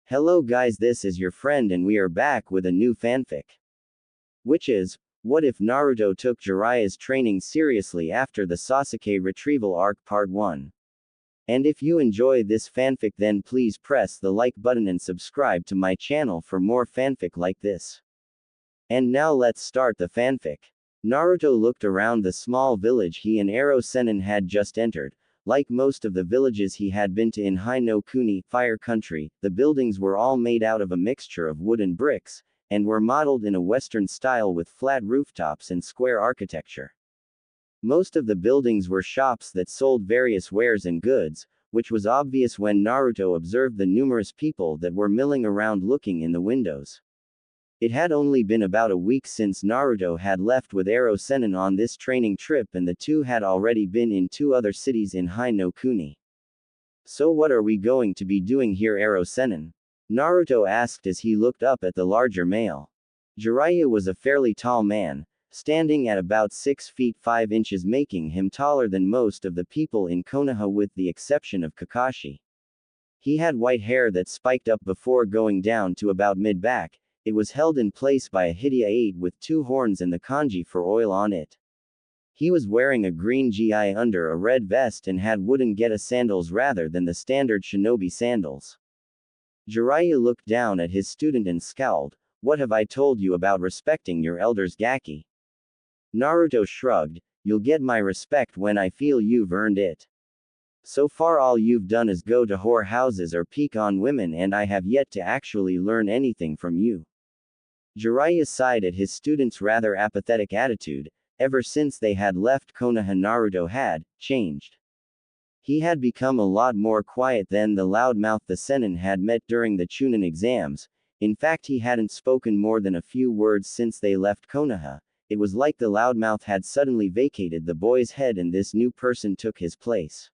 Hello guys, this is your friend and we are back with a new fanfic. Which is, what if Naruto took Jiraiya's training seriously after the Sasuke Retrieval arc part 1? And if you enjoy this fanfic then please press the like button and subscribe to my channel for more fanfic like this. And now let's start the fanfic. Naruto looked around the small village he and Ero Sennin had just entered. Like most of the villages he had been to in Hai no Kuni, Fire Country, the buildings were all made out of a mixture of wood and bricks, and were modeled in a Western style with flat rooftops and square architecture. Most of the buildings were shops that sold various wares and goods, which was obvious when Naruto observed the numerous people that were milling around looking in the windows. It had only been about a week since Naruto had left with Ero Sennin on this training trip and the two had already been in 2 other cities in Hai no Kuni. So what are we going to be doing here, Ero Sennin? Naruto asked as he looked up at the larger male. Jiraiya was a fairly tall man, standing at about 6 feet 5 inches, making him taller than most of the people in Konoha with the exception of Kakashi. He had white hair that spiked up before going down to about mid-back. It was held in place by a Hidia 8 with 2 horns and the kanji for oil on it. He was wearing a green gi under a red vest and had wooden geta sandals rather than the standard shinobi sandals. Jiraiya looked down at his student and scowled. What have I told you about respecting your elders, Gaki? Naruto shrugged. You'll get my respect when I feel you've earned it. So far all you've done is go to whore houses or peek on women and I have yet to actually learn anything from you. Jiraiya sighed at his student's rather apathetic attitude. Ever since they had left Konoha, Naruto had changed. He had become a lot more quiet than the loudmouth the Sennin had met during the Chunin exams. In fact, he hadn't spoken more than a few words since they left Konoha. It was like the loudmouth had suddenly vacated the boy's head and this new person took his place.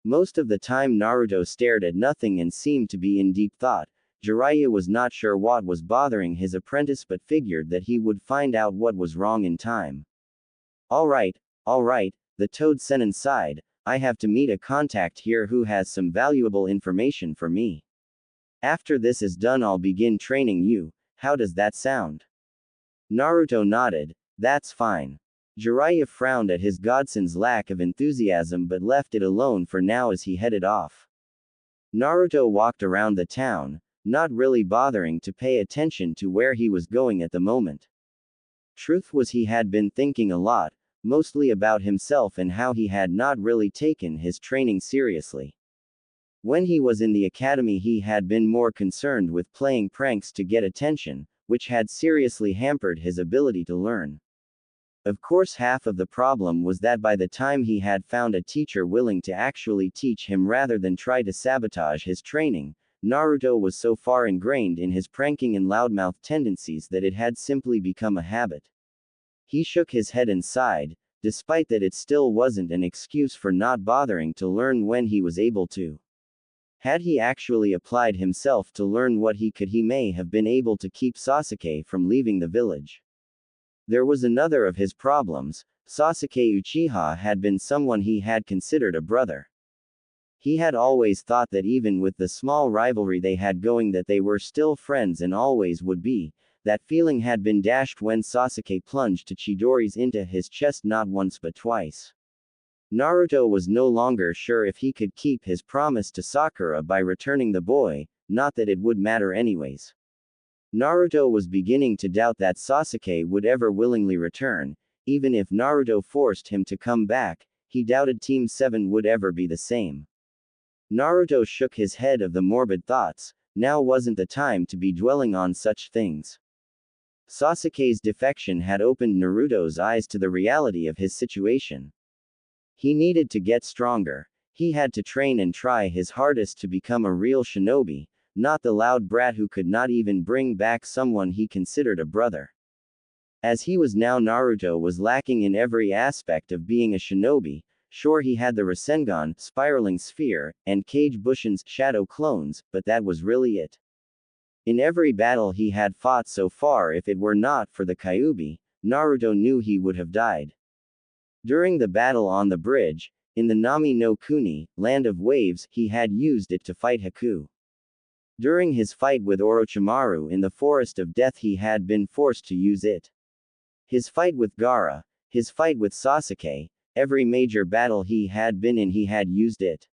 Most of the time Naruto stared at nothing and seemed to be in deep thought. Jiraiya was not sure what was bothering his apprentice but figured that he would find out what was wrong in time. Alright, the Toad Sennin sighed. I have to meet a contact here who has some valuable information for me. After this is done I'll begin training you. How does that sound? Naruto nodded. That's fine. Jiraiya frowned at his godson's lack of enthusiasm but left it alone for now as he headed off. Naruto walked around the town, not really bothering to pay attention to where he was going at the moment. Truth was he had been thinking a lot, mostly about himself and how he had not really taken his training seriously. When he was in the academy he had been more concerned with playing pranks to get attention, which had seriously hampered his ability to learn. Of course, half of the problem was that by the time he had found a teacher willing to actually teach him rather than try to sabotage his training, Naruto was so far ingrained in his pranking and loudmouth tendencies that it had simply become a habit. He shook his head and sighed, despite that it still wasn't an excuse for not bothering to learn when he was able to. Had he actually applied himself to learn what he could, he may have been able to keep Sasuke from leaving the village. There was another of his problems. Sasuke Uchiha had been someone he had considered a brother. He had always thought that even with the small rivalry they had going that they were still friends and always would be. That feeling had been dashed when Sasuke plunged to Chidori's into his chest not once but twice. Naruto was no longer sure if he could keep his promise to Sakura by returning the boy, not that it would matter anyways. Naruto was beginning to doubt that Sasuke would ever willingly return. Even if Naruto forced him to come back, he doubted Team 7 would ever be the same. Naruto shook his head of the morbid thoughts. Now wasn't the time to be dwelling on such things. Sasuke's defection had opened Naruto's eyes to the reality of his situation. He needed to get stronger. He had to train and try his hardest to become a real shinobi, not the loud brat who could not even bring back someone he considered a brother. As he was now, Naruto was lacking in every aspect of being a shinobi. Sure, he had the Rasengan, spiraling sphere, and Kage Bushin's shadow clones, but that was really it. In every battle he had fought so far, if it were not for the Kyuubi, Naruto knew he would have died. During the battle on the bridge, in the Nami no Kuni, Land of Waves, he had used it to fight Haku. During his fight with Orochimaru in the Forest of Death he had been forced to use it. His fight with Gaara, his fight with Sasuke, every major battle he had been in he had used it.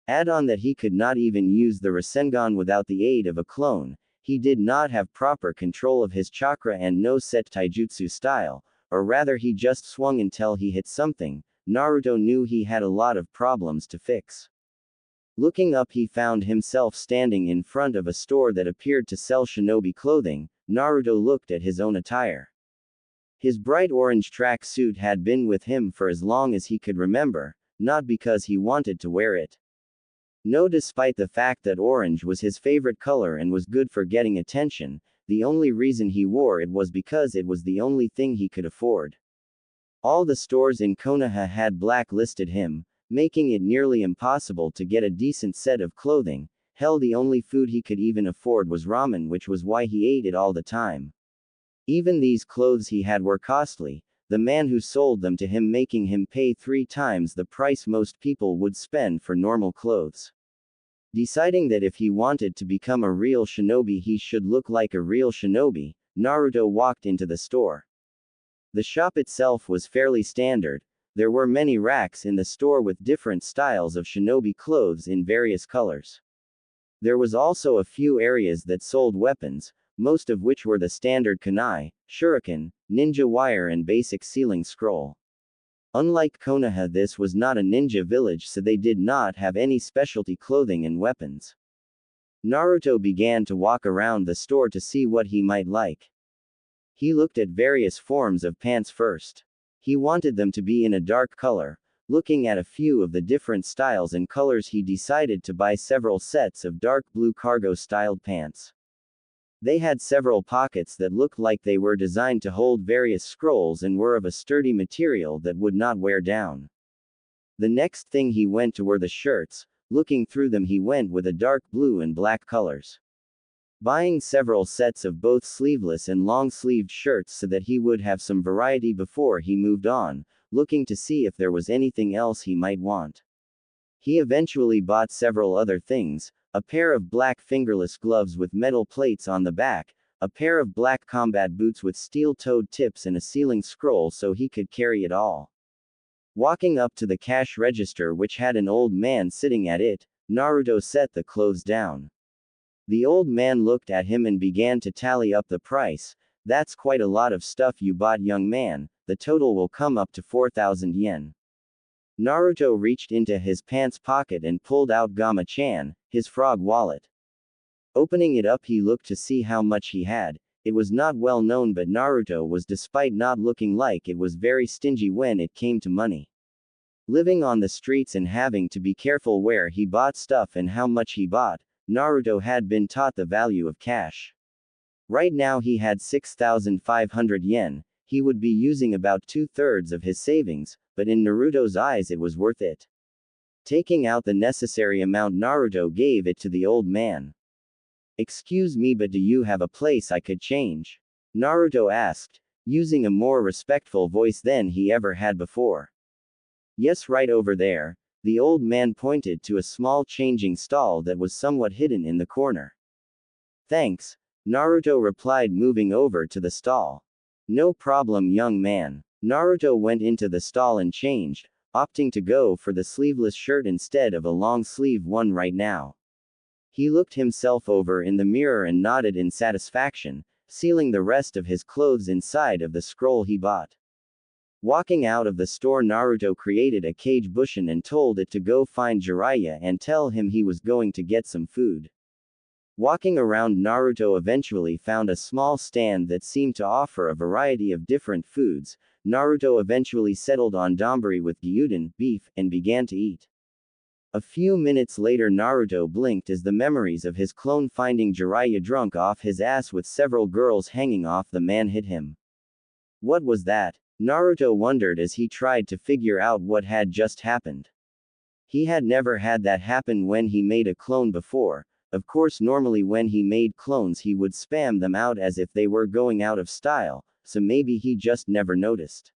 Add on that he could not even use the Rasengan without the aid of a clone, he did not have proper control of his chakra and no set taijutsu style, or rather he just swung until he hit something. Naruto knew he had a lot of problems to fix. Looking up he found himself standing in front of a store that appeared to sell shinobi clothing. Naruto looked at his own attire. His bright orange track suit had been with him for as long as he could remember, not because he wanted to wear it. No, despite the fact that orange was his favorite color and was good for getting attention, the only reason he wore it was because it was the only thing he could afford. All the stores in Konoha had blacklisted him, making it nearly impossible to get a decent set of clothing. Hell, the only food he could even afford was ramen, which was why he ate it all the time. Even these clothes he had were costly, the man who sold them to him making him pay 3 times the price most people would spend for normal clothes. Deciding that if he wanted to become a real shinobi he should look like a real shinobi, Naruto walked into the store. The shop itself was fairly standard. There were many racks in the store with different styles of shinobi clothes in various colors. There was also a few areas that sold weapons, most of which were the standard kunai, shuriken, ninja wire and basic sealing scroll. Unlike Konoha, this was not a ninja village, so they did not have any specialty clothing and weapons. Naruto began to walk around the store to see what he might like. He looked at various forms of pants first. He wanted them to be in a dark color. Looking at a few of the different styles and colors he decided to buy several sets of dark blue cargo-styled pants. They had several pockets that looked like they were designed to hold various scrolls and were of a sturdy material that would not wear down. The next thing he went to were the shirts. Looking through them he went with a dark blue and black colors. Buying several sets of both sleeveless and long-sleeved shirts so that he would have some variety before he moved on, looking to see if there was anything else he might want. He eventually bought several other things: a pair of black fingerless gloves with metal plates on the back, a pair of black combat boots with steel-toed tips and a sealing scroll so he could carry it all. Walking up to the cash register which had an old man sitting at it, Naruto set the clothes down. The old man looked at him and began to tally up the price. "That's quite a lot of stuff you bought, young man. The total will come up to 4,000 yen. Naruto reached into his pants pocket and pulled out Gama-chan, his frog wallet. Opening it up he looked to see how much he had. It was not well known, but Naruto was, despite not looking like it, was very stingy when it came to money. Living on the streets and having to be careful where he bought stuff and how much he bought, Naruto had been taught the value of cash. Right now he had 6,500 yen. He would be using about 2/3 of his savings, but in Naruto's eyes it was worth it. Taking out the necessary amount, Naruto gave it to the old man. "Excuse me, but do you have a place I could change?" Naruto asked, using a more respectful voice than he ever had before. "Yes, right over there." The old man pointed to a small changing stall that was somewhat hidden in the corner. "Thanks," Naruto replied, moving over to the stall. "No problem, young man." Naruto went into the stall and changed, opting to go for the sleeveless shirt instead of a long-sleeve one right now. He looked himself over in the mirror and nodded in satisfaction, sealing the rest of his clothes inside of the scroll he bought. Walking out of the store, Naruto created a cage bushin and told it to go find Jiraiya and tell him he was going to get some food. Walking around, Naruto eventually found a small stand that seemed to offer a variety of different foods. Naruto eventually settled on donburi with gyudon, beef, and began to eat. A few minutes later, Naruto blinked as the memories of his clone finding Jiraiya drunk off his ass with several girls hanging off the man hit him. What was that? Naruto wondered as he tried to figure out what had just happened. He had never had that happen when he made a clone before. Of course, normally when he made clones he would spam them out as if they were going out of style, so maybe he just never noticed.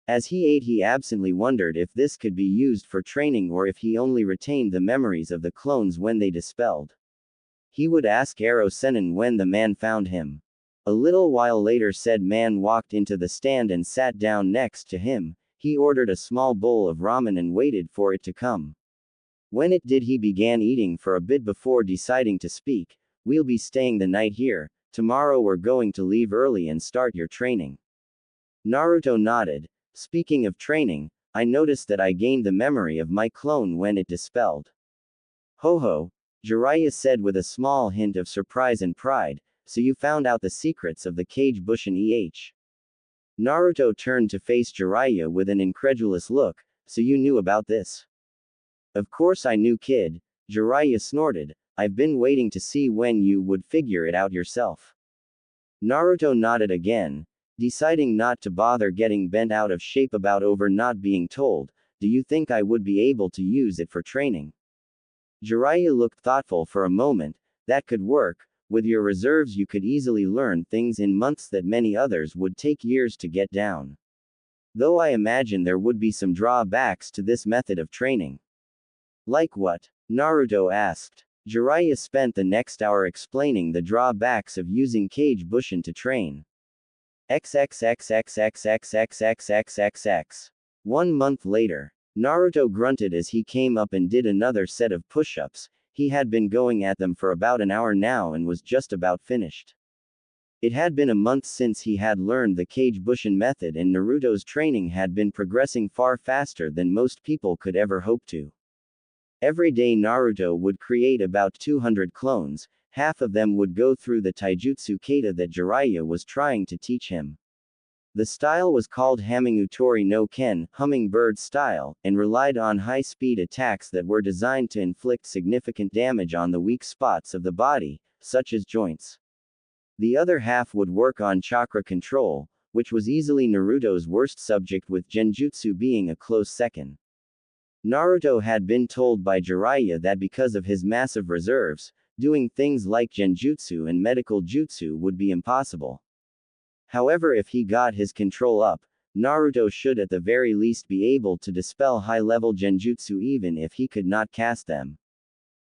As he ate, he absently wondered if this could be used for training or if he only retained the memories of the clones when they dispelled. He would ask Ero Sennin when the man found him. A little while later said man walked into the stand and sat down next to him. He ordered a small bowl of ramen and waited for it to come. When it did he began eating for a bit before deciding to speak. We'll be staying the night here. Tomorrow we're going to leave early and start your training. Naruto nodded. Speaking of training, I noticed that I gained the memory of my clone when it dispelled. Ho ho, Jiraiya said with a small hint of surprise and pride, so you found out the secrets of the Kage Bushin Naruto turned to face Jiraiya with an incredulous look, so you knew about this? Of course I knew, kid, Jiraiya snorted. I've been waiting to see when you would figure it out yourself. Naruto nodded again, deciding not to bother getting bent out of shape about over not being told. Do you think I would be able to use it for training? Jiraiya looked thoughtful for a moment. That could work. With your reserves you could easily learn things in months that many others would take years to get down. Though I imagine there would be some drawbacks to this method of training. Like what? Naruto asked. Jiraiya spent the next hour explaining the drawbacks of using Kage Bushin to train. XXXXXXXXXXXX. 1 month later. Naruto grunted as he came up and did another set of push-ups. He had been going at them for about an hour now and was just about finished. It had been a month since he had learned the Kage Bushin method and Naruto's training had been progressing far faster than most people could ever hope to. Every day Naruto would create about 200 clones, half of them would go through the taijutsu kata that Jiraiya was trying to teach him. The style was called Hamingutori no Ken, hummingbird style, and relied on high-speed attacks that were designed to inflict significant damage on the weak spots of the body, such as joints. The other half would work on chakra control, which was easily Naruto's worst subject, with genjutsu being a close second. Naruto had been told by Jiraiya that because of his massive reserves, doing things like genjutsu and medical jutsu would be impossible. However, if he got his control up, Naruto should at the very least be able to dispel high-level genjutsu even if he could not cast them.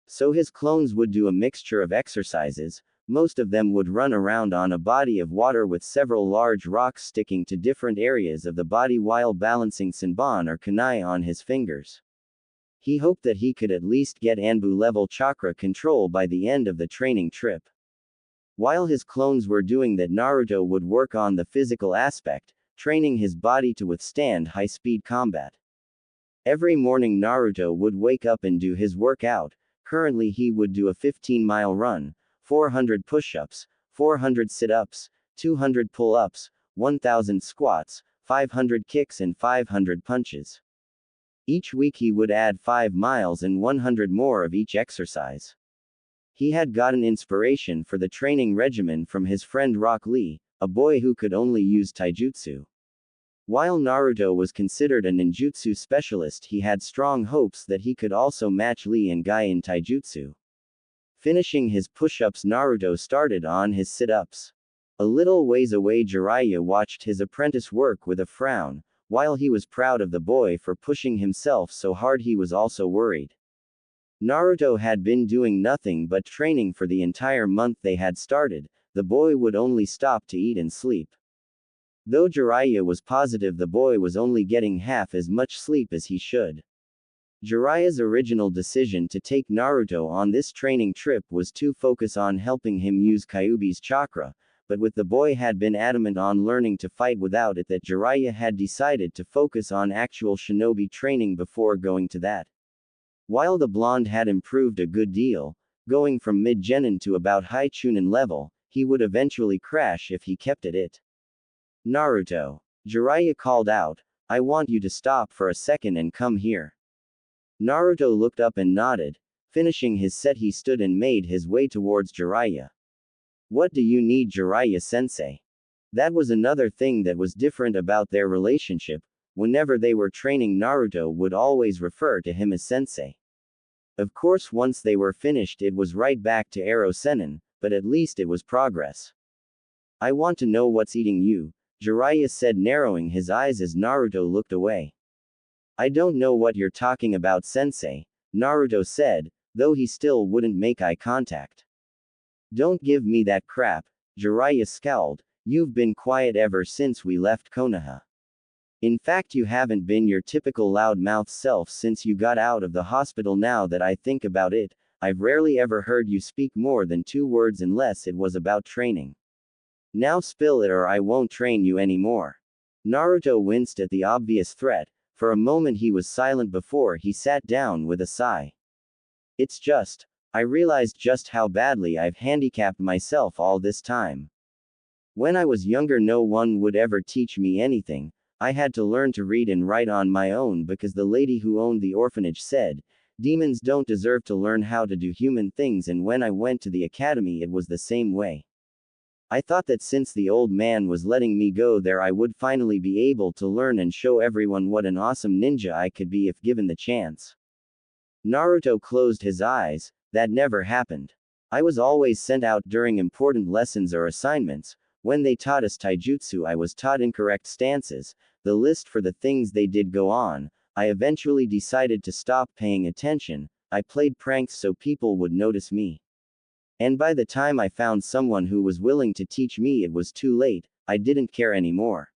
So his clones would do a mixture of exercises. Most of them would run around on a body of water with several large rocks sticking to different areas of the body while balancing Senbon or kunai on his fingers. He hoped that he could at least get Anbu-level chakra control by the end of the training trip. While his clones were doing that, Naruto would work on the physical aspect, training his body to withstand high-speed combat. Every morning Naruto would wake up and do his workout. Currently he would do a 15-mile run, 400 push-ups, 400 sit-ups, 200 pull-ups, 1000 squats, 500 kicks and 500 punches. Each week he would add 5 miles and 100 more of each exercise. He had gotten inspiration for the training regimen from his friend Rock Lee, a boy who could only use taijutsu. While Naruto was considered a ninjutsu specialist, he had strong hopes that he could also match Lee and Guy in taijutsu. Finishing his push-ups, Naruto started on his sit-ups. A little ways away Jiraiya watched his apprentice work with a frown. While he was proud of the boy for pushing himself so hard, he was also worried. Naruto had been doing nothing but training for the entire month they had started. The boy would only stop to eat and sleep. Though Jiraiya was positive the boy was only getting half as much sleep as he should. Jiraiya's original decision to take Naruto on this training trip was to focus on helping him use Kyuubi's chakra, but with the boy had been adamant on learning to fight without it, that Jiraiya had decided to focus on actual shinobi training before going to that. While the blonde had improved a good deal, going from mid-genin to about high chunin level, he would eventually crash if he kept at it. Naruto. Jiraiya called out, I want you to stop for a second and come here. Naruto looked up and nodded. Finishing his set, he stood and made his way towards Jiraiya. What do you need, Jiraiya-sensei? That was another thing that was different about their relationship. Whenever they were training, Naruto would always refer to him as sensei. Of course, once they were finished, it was right back to Ero Sennin, but at least it was progress. I want to know what's eating you, Jiraiya said, narrowing his eyes as Naruto looked away. I don't know what you're talking about, sensei, Naruto said, though he still wouldn't make eye contact. Don't give me that crap, Jiraiya scowled. You've been quiet ever since we left Konoha. In fact, you haven't been your typical loudmouth self since you got out of the hospital. Now that I think about it, I've rarely ever heard you speak more than 2 words unless it was about training. Now spill it or I won't train you anymore. Naruto winced at the obvious threat. For a moment he was silent before he sat down with a sigh. It's just, I realized just how badly I've handicapped myself all this time. When I was younger, no one would ever teach me anything. I had to learn to read and write on my own because the lady who owned the orphanage said, demons don't deserve to learn how to do human things, and when I went to the academy it was the same way. I thought that since the old man was letting me go there I would finally be able to learn and show everyone what an awesome ninja I could be if given the chance. Naruto closed his eyes. That never happened. I was always sent out during important lessons or assignments. When they taught us taijutsu I was taught incorrect stances, the list for the things they did go on. I eventually decided to stop paying attention. I played pranks so people would notice me. And by the time I found someone who was willing to teach me it was too late. I didn't care anymore.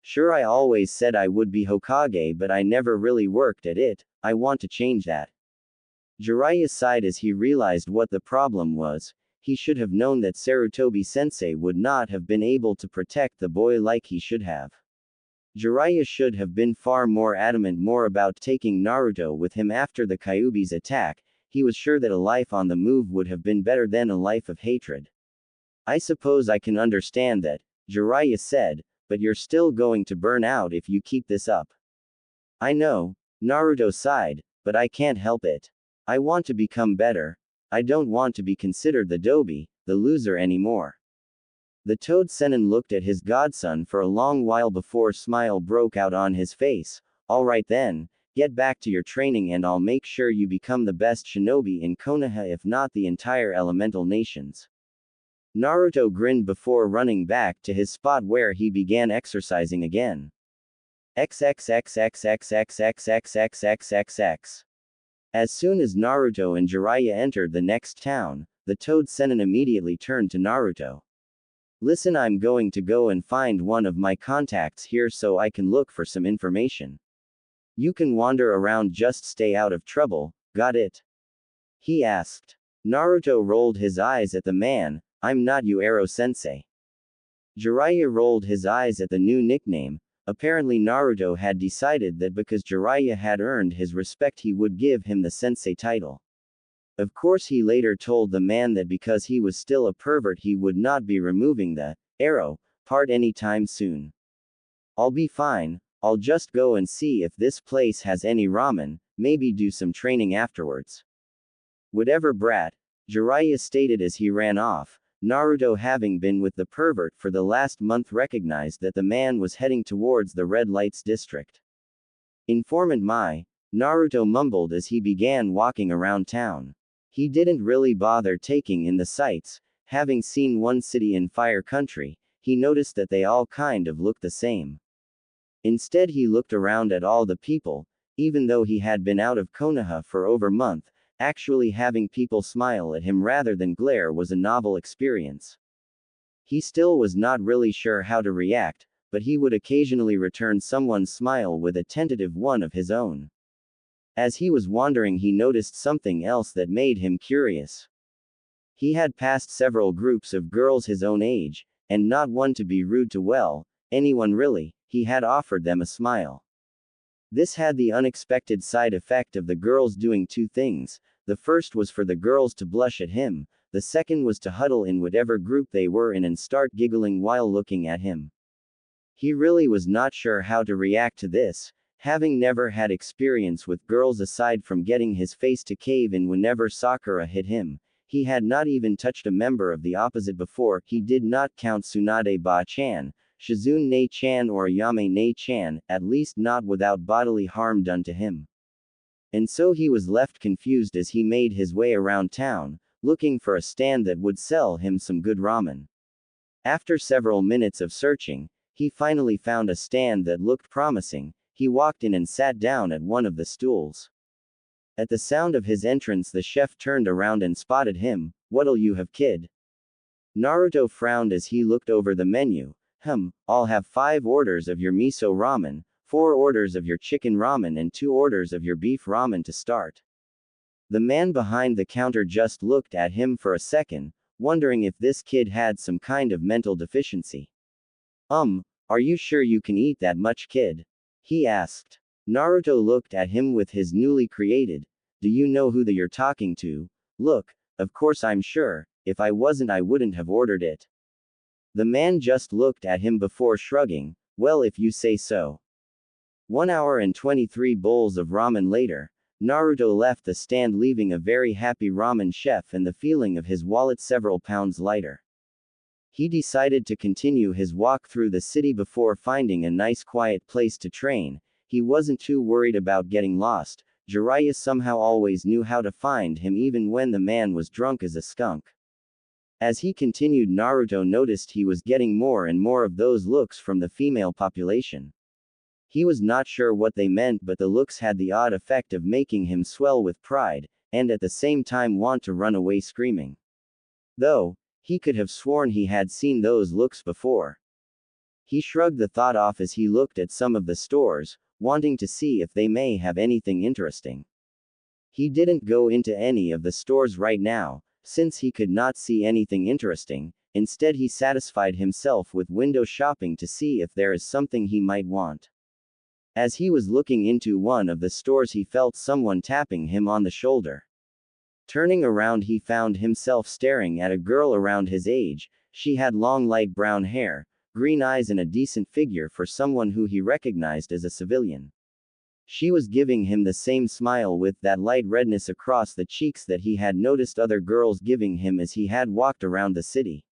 Sure, I always said I would be Hokage, but I never really worked at it. I want to change that. Jiraiya sighed as he realized what the problem was. He should have known that Sarutobi-sensei would not have been able to protect the boy like he should have. Jiraiya should have been far more adamant more about taking Naruto with him after the Kyuubi's attack. He was sure that a life on the move would have been better than a life of hatred. I suppose I can understand that, Jiraiya said, but you're still going to burn out if you keep this up. I know, Naruto sighed, but I can't help it. I want to become better. I don't want to be considered the dobi, the loser anymore. The Toad Sennin looked at his godson for a long while before a smile broke out on his face. All right then, get back to your training and I'll make sure you become the best shinobi in Konoha, if not the entire elemental nations. Naruto grinned before running back to his spot where he began exercising again. XXXXXXXXXXXXX. As soon as Naruto and Jiraiya entered the next town, the Toad Sennin immediately turned to Naruto. Listen, I'm going to go and find one of my contacts here so I can look for some information. You can wander around, just stay out of trouble, got it? He asked. Naruto rolled his eyes at the man. I'm not Uero-sensei. Jiraiya rolled his eyes at the new nickname. Apparently Naruto had decided that because Jiraiya had earned his respect he would give him the sensei title. Of course he later told the man that because he was still a pervert he would not be removing the arrow part anytime soon. I'll be fine, I'll just go and see if this place has any ramen, maybe do some training afterwards. Whatever, brat, Jiraiya stated as he ran off. Naruto, having been with the pervert for the last month, recognized that the man was heading towards the red lights district. Informant Mai, Naruto mumbled as he began walking around town. He didn't really bother taking in the sights. Having seen one city in Fire Country, he noticed that they all kind of looked the same. Instead he looked around at all the people. Even though he had been out of Konoha for over a month, actually having people smile at him rather than glare was a novel experience. He still was not really sure how to react, but he would occasionally return someone's smile with a tentative one of his own. As he was wandering he noticed something else that made him curious. He had passed several groups of girls his own age, and not one to be rude to anyone really, he had offered them a smile. This had the unexpected side effect of the girls doing two things. The first was for the girls to blush at him, the second was to huddle in whatever group they were in and start giggling while looking at him. He really was not sure how to react to this, having never had experience with girls aside from getting his face to cave in whenever Sakura hit him. He had not even touched a member of the opposite before. He did not count Tsunade Ba-chan, Shizune Ne-chan or Ayame Ne-chan, at least not without bodily harm done to him. And so he was left confused as he made his way around town, looking for a stand that would sell him some good ramen. After several minutes of searching, he finally found a stand that looked promising. He walked in and sat down at one of the stools. At the sound of his entrance the chef turned around and spotted him. "What'll you have, kid?" Naruto frowned as he looked over the menu. I'll have 5 orders of your miso ramen, 4 orders of your chicken ramen and 2 orders of your beef ramen to start. The man behind the counter just looked at him for a second, wondering if this kid had some kind of mental deficiency. Are you sure you can eat that much, kid? He asked. Naruto looked at him with his newly created, "Do you know who you're talking to?" Look, of course I'm sure, if I wasn't I wouldn't have ordered it. The man just looked at him before shrugging, "Well, if you say so." 1 hour and 23 bowls of ramen later, Naruto left the stand leaving a very happy ramen chef and the feeling of his wallet several pounds lighter. He decided to continue his walk through the city before finding a nice quiet place to train. He wasn't too worried about getting lost. Jiraiya somehow always knew how to find him even when the man was drunk as a skunk. As he continued, Naruto noticed he was getting more and more of those looks from the female population. He was not sure what they meant, but the looks had the odd effect of making him swell with pride, and at the same time want to run away screaming. Though, he could have sworn he had seen those looks before. He shrugged the thought off as he looked at some of the stores, wanting to see if they may have anything interesting. He didn't go into any of the stores right now, since he could not see anything interesting. Instead, he satisfied himself with window shopping to see if there is something he might want. As he was looking into one of the stores, he felt someone tapping him on the shoulder. Turning around, he found himself staring at a girl around his age. She had long light brown hair, green eyes and a decent figure for someone who he recognized as a civilian. She was giving him the same smile with that light redness across the cheeks that he had noticed other girls giving him as he had walked around the city.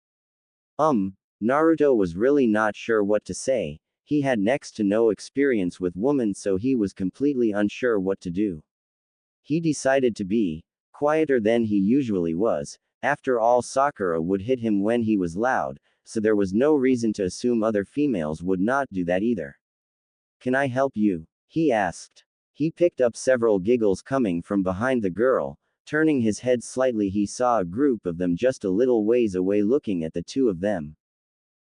Naruto was really not sure what to say. He had next to no experience with women, so he was completely unsure what to do. He decided to be quieter than he usually was. After all, Sakura would hit him when he was loud, so there was no reason to assume other females would not do that either. "Can I help you?" he asked. He picked up several giggles coming from behind the girl. Turning his head slightly, he saw a group of them just a little ways away looking at the two of them.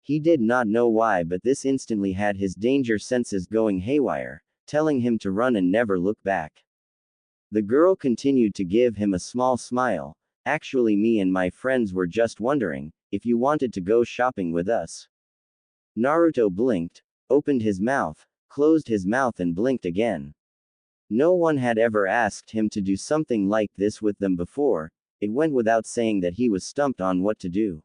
He did not know why, but this instantly had his danger senses going haywire, telling him to run and never look back. The girl continued to give him a small smile. "Actually, me and my friends were just wondering if you wanted to go shopping with us." Naruto blinked, opened his mouth, closed his mouth and blinked again. No one had ever asked him to do something like this with them before. It went without saying that he was stumped on what to do.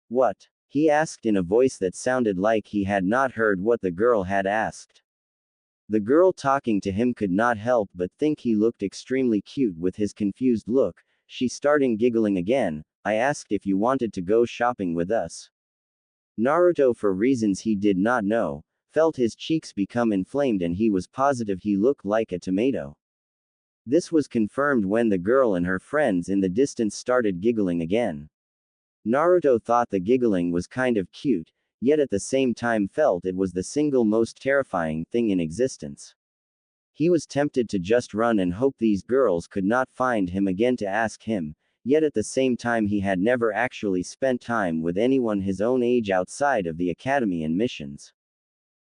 "What?" he asked in a voice that sounded like he had not heard what the girl had asked. The girl talking to him could not help but think he looked extremely cute with his confused look. She started giggling again. "I asked if you wanted to go shopping with us." Naruto, for reasons he did not know, felt his cheeks become inflamed and he was positive he looked like a tomato. This was confirmed when the girl and her friends in the distance started giggling again. Naruto thought the giggling was kind of cute, yet at the same time felt it was the single most terrifying thing in existence. He was tempted to just run and hope these girls could not find him again to ask him, yet at the same time he had never actually spent time with anyone his own age outside of the academy and missions.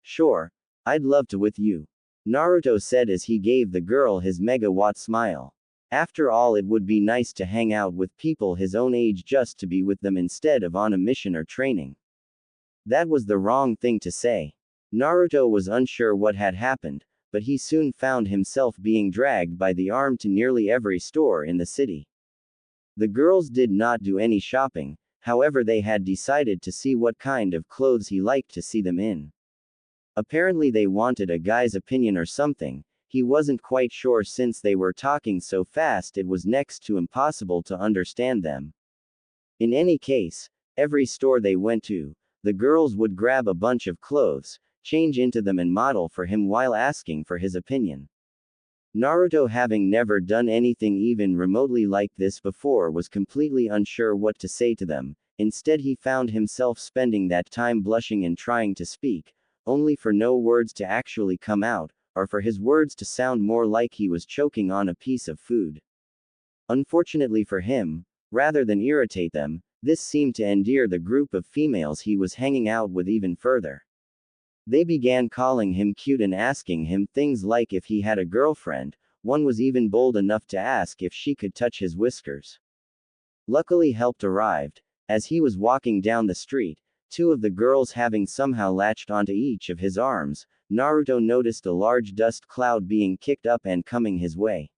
"Sure, I'd love to with you," Naruto said as he gave the girl his megawatt smile. After all, it would be nice to hang out with people his own age just to be with them instead of on a mission or training. That was the wrong thing to say. Naruto was unsure what had happened, but he soon found himself being dragged by the arm to nearly every store in the city. The girls did not do any shopping, however they had decided to see what kind of clothes he liked to see them in. Apparently they wanted a guy's opinion or something. He wasn't quite sure since they were talking so fast it was next to impossible to understand them. In any case, every store they went to, the girls would grab a bunch of clothes, change into them and model for him while asking for his opinion. Naruto, having never done anything even remotely like this before, was completely unsure what to say to them. Instead, he found himself spending that time blushing and trying to speak, only for no words to actually come out, or for his words to sound more like he was choking on a piece of food. Unfortunately for him, rather than irritate them, This seemed to endear the group of females he was hanging out with even further. They began calling him cute and asking him things like if he had a girlfriend. One was even bold enough to ask if she could touch his whiskers. Luckily, help arrived. As he was walking down the street, two of the girls having somehow latched onto each of his arms, Naruto noticed a large dust cloud being kicked up and coming his way.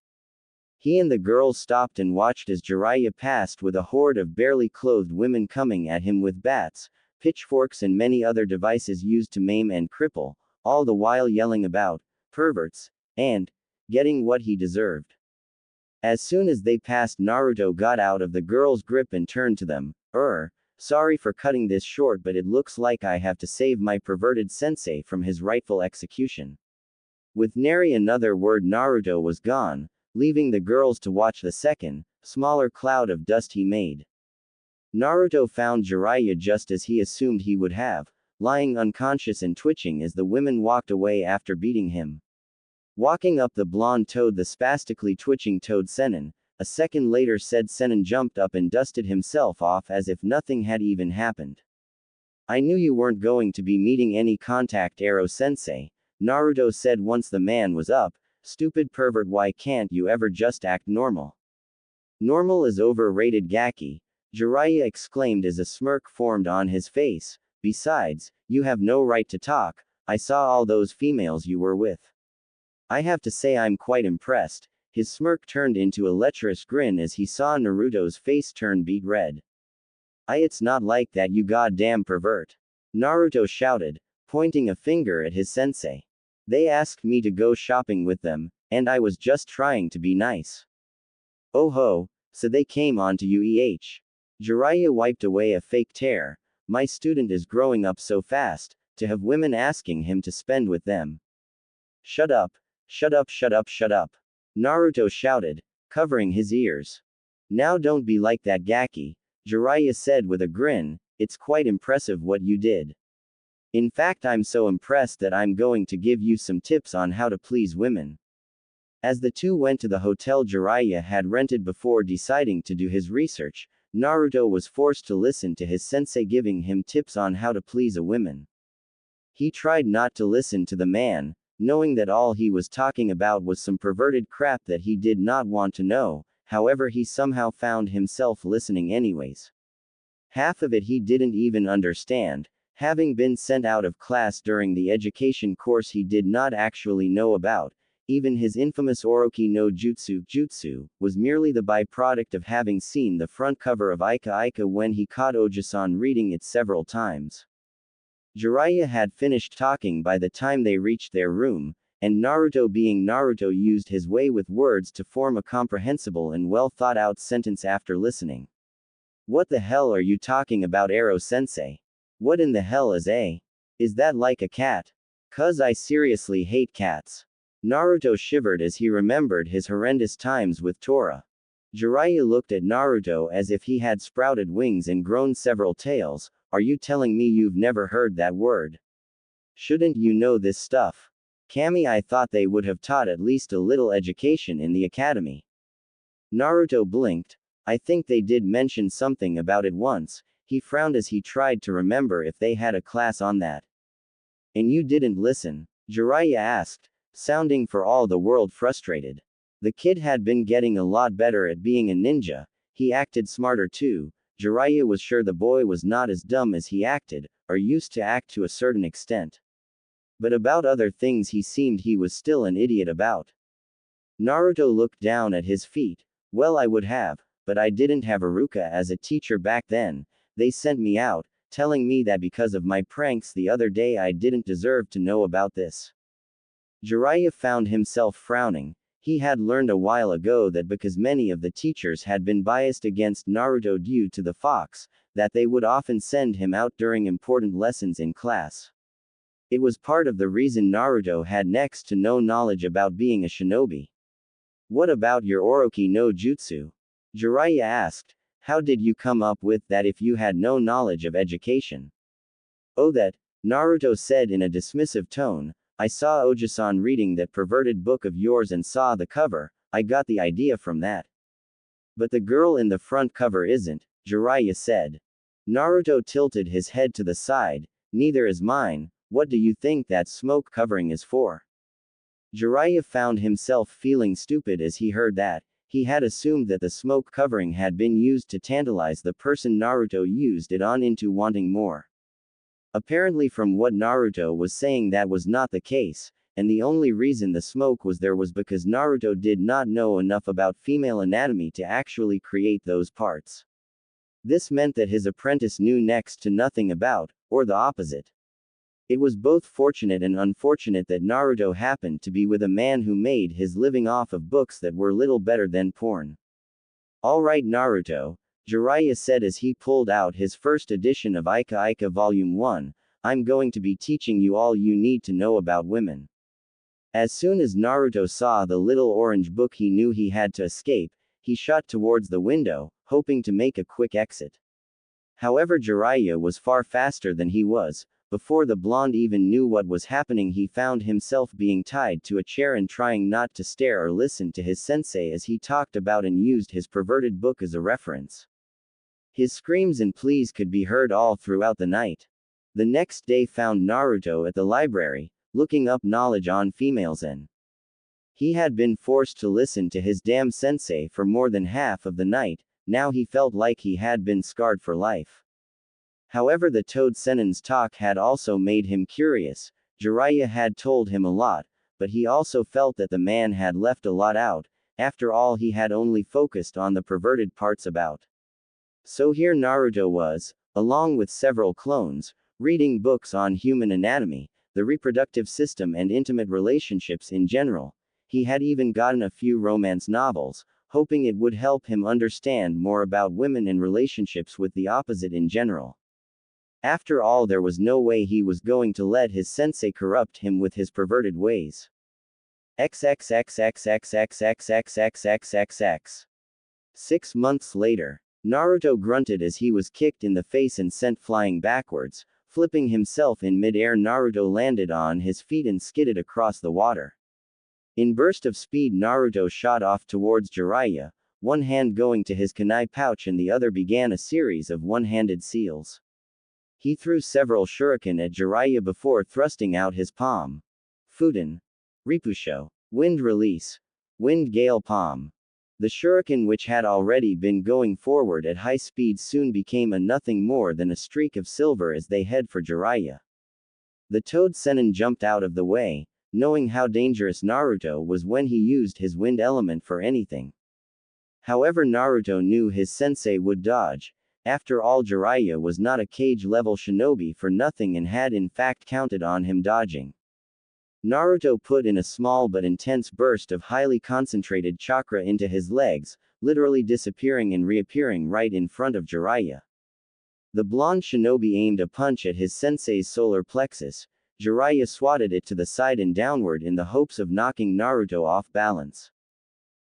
He and the girls stopped and watched as Jiraiya passed with a horde of barely clothed women coming at him with bats, pitchforks and many other devices used to maim and cripple, all the while yelling about perverts and getting what he deserved. As soon as they passed, Naruto got out of the girl's grip and turned to them. Sorry for cutting this short, but it looks like I have to save my perverted sensei from his rightful execution. With nary another word, Naruto was gone, leaving the girls to watch the second, smaller cloud of dust he made. Naruto found Jiraiya just as he assumed he would have, lying unconscious and twitching as the women walked away after beating him. Walking up the blonde toad, the spastically twitching toad Sennin, a second later said Sennin jumped up and dusted himself off as if nothing had even happened. I knew you weren't going to be meeting any contact, Ero-sensei, Naruto said once the man was up. Stupid pervert, why can't you ever just act normal? Normal is overrated, Gaki, Jiraiya exclaimed as a smirk formed on his face. Besides, you have no right to talk. I saw all those females you were with. I have to say I'm quite impressed. His smirk turned into a lecherous grin as he saw Naruto's face turn beet red. It's not like that, you goddamn pervert, Naruto shouted, pointing a finger at his sensei. They asked me to go shopping with them, and I was just trying to be nice. Oh ho, so they came on to you. Jiraiya wiped away a fake tear. My student is growing up so fast, to have women asking him to spend with them. Shut up, shut up, shut up, shut up, Naruto shouted, covering his ears. Now don't be like that, Gaki, Jiraiya said with a grin. It's quite impressive what you did. In fact, I'm so impressed that I'm going to give you some tips on how to please women. As the two went to the hotel Jiraiya had rented before deciding to do his research, Naruto was forced to listen to his sensei giving him tips on how to please a woman. He tried not to listen to the man, knowing that all he was talking about was some perverted crap that he did not want to know. However, he somehow found himself listening anyways. Half of it he didn't even understand, having been sent out of class during the education course he did not actually know about. Even his infamous Orochi no jutsu was merely the byproduct of having seen the front cover of Ika Ika when he caught Oji-san reading it several times. Jiraiya had finished talking by the time they reached their room, and Naruto, being Naruto, used his way with words to form a comprehensible and well thought out sentence after listening. What the hell are you talking about, Ero-sensei? What in the hell is a? Is that like a cat? 'Cause I seriously hate cats. Naruto shivered as he remembered his horrendous times with Tora. Jiraiya looked at Naruto as if he had sprouted wings and grown several tails. Are you telling me you've never heard that word? Shouldn't you know this stuff? Kami, I thought they would have taught at least a little education in the academy. Naruto blinked. I think they did mention something about it once. He frowned as he tried to remember if they had a class on that. And you didn't listen? Jiraiya asked, sounding for all the world frustrated. The kid had been getting a lot better at being a ninja. He acted smarter too. Jiraiya was sure the boy was not as dumb as he acted, or used to act to a certain extent. But about other things he was still an idiot about. Naruto looked down at his feet. Well, I would have, but I didn't have Iruka as a teacher back then. They sent me out, telling me that because of my pranks the other day I didn't deserve to know about this. Jiraiya found himself frowning. He had learned a while ago that because many of the teachers had been biased against Naruto due to the fox, that they would often send him out during important lessons in class. It was part of the reason Naruto had next to no knowledge about being a shinobi. What about your Orochi no jutsu? Jiraiya asked. How did you come up with that if you had no knowledge of education? Oh, that, Naruto said in a dismissive tone. I saw Oji-san reading that perverted book of yours and saw the cover. I got the idea from that. But the girl in the front cover isn't. Jiraiya said. Naruto tilted his head to the side. Neither is mine. What do you think that smoke covering is for? Jiraiya found himself feeling stupid as he heard that. He had assumed that the smoke covering had been used to tantalize the person Naruto used it on into wanting more. Apparently from what Naruto was saying that was not the case, and the only reason the smoke was there was because Naruto did not know enough about female anatomy to actually create those parts. This meant that his apprentice knew next to nothing about, or the opposite. It was both fortunate and unfortunate that Naruto happened to be with a man who made his living off of books that were little better than porn. Alright Naruto, Jiraiya said as he pulled out his first edition of Ika Ika Volume 1, I'm going to be teaching you all you need to know about women. As soon as Naruto saw the little orange book he knew he had to escape, he shot towards the window, hoping to make a quick exit. However Jiraiya was far faster than he was. Before the blonde even knew what was happening he found himself being tied to a chair and trying not to stare or listen to his sensei as he talked about and used his perverted book as a reference. His screams and pleas could be heard all throughout the night. The next day found Naruto at the library, looking up knowledge on females and he had been forced to listen to his damn sensei for more than half of the night. Now he felt like he had been scarred for life. However the Toad Senin's talk had also made him curious. Jiraiya had told him a lot, but he also felt that the man had left a lot out. After all he had only focused on the perverted parts about. So here Naruto was, along with several clones, reading books on human anatomy, the reproductive system and intimate relationships in general. He had even gotten a few romance novels, hoping it would help him understand more about women and relationships with the opposite in general. After all there was no way he was going to let his sensei corrupt him with his perverted ways. XXXXXXXXXXXXX. 6 months later. Naruto grunted as he was kicked in the face and sent flying backwards. Flipping himself in mid-air Naruto landed on his feet and skidded across the water. In burst of speed Naruto shot off towards Jiraiya, one hand going to his kunai pouch and the other began a series of one-handed seals. He threw several shuriken at Jiraiya before thrusting out his palm. Fuden. Ripusho. Wind release. Wind gale palm. The shuriken which had already been going forward at high speed soon became a nothing more than a streak of silver as they head for Jiraiya. The Toad Senin jumped out of the way, knowing how dangerous Naruto was when he used his wind element for anything. However Naruto knew his sensei would dodge. After all Jiraiya was not a cage-level shinobi for nothing and had in fact counted on him dodging. Naruto put in a small but intense burst of highly concentrated chakra into his legs, literally disappearing and reappearing right in front of Jiraiya. The blonde shinobi aimed a punch at his sensei's solar plexus. Jiraiya swatted it to the side and downward in the hopes of knocking Naruto off balance.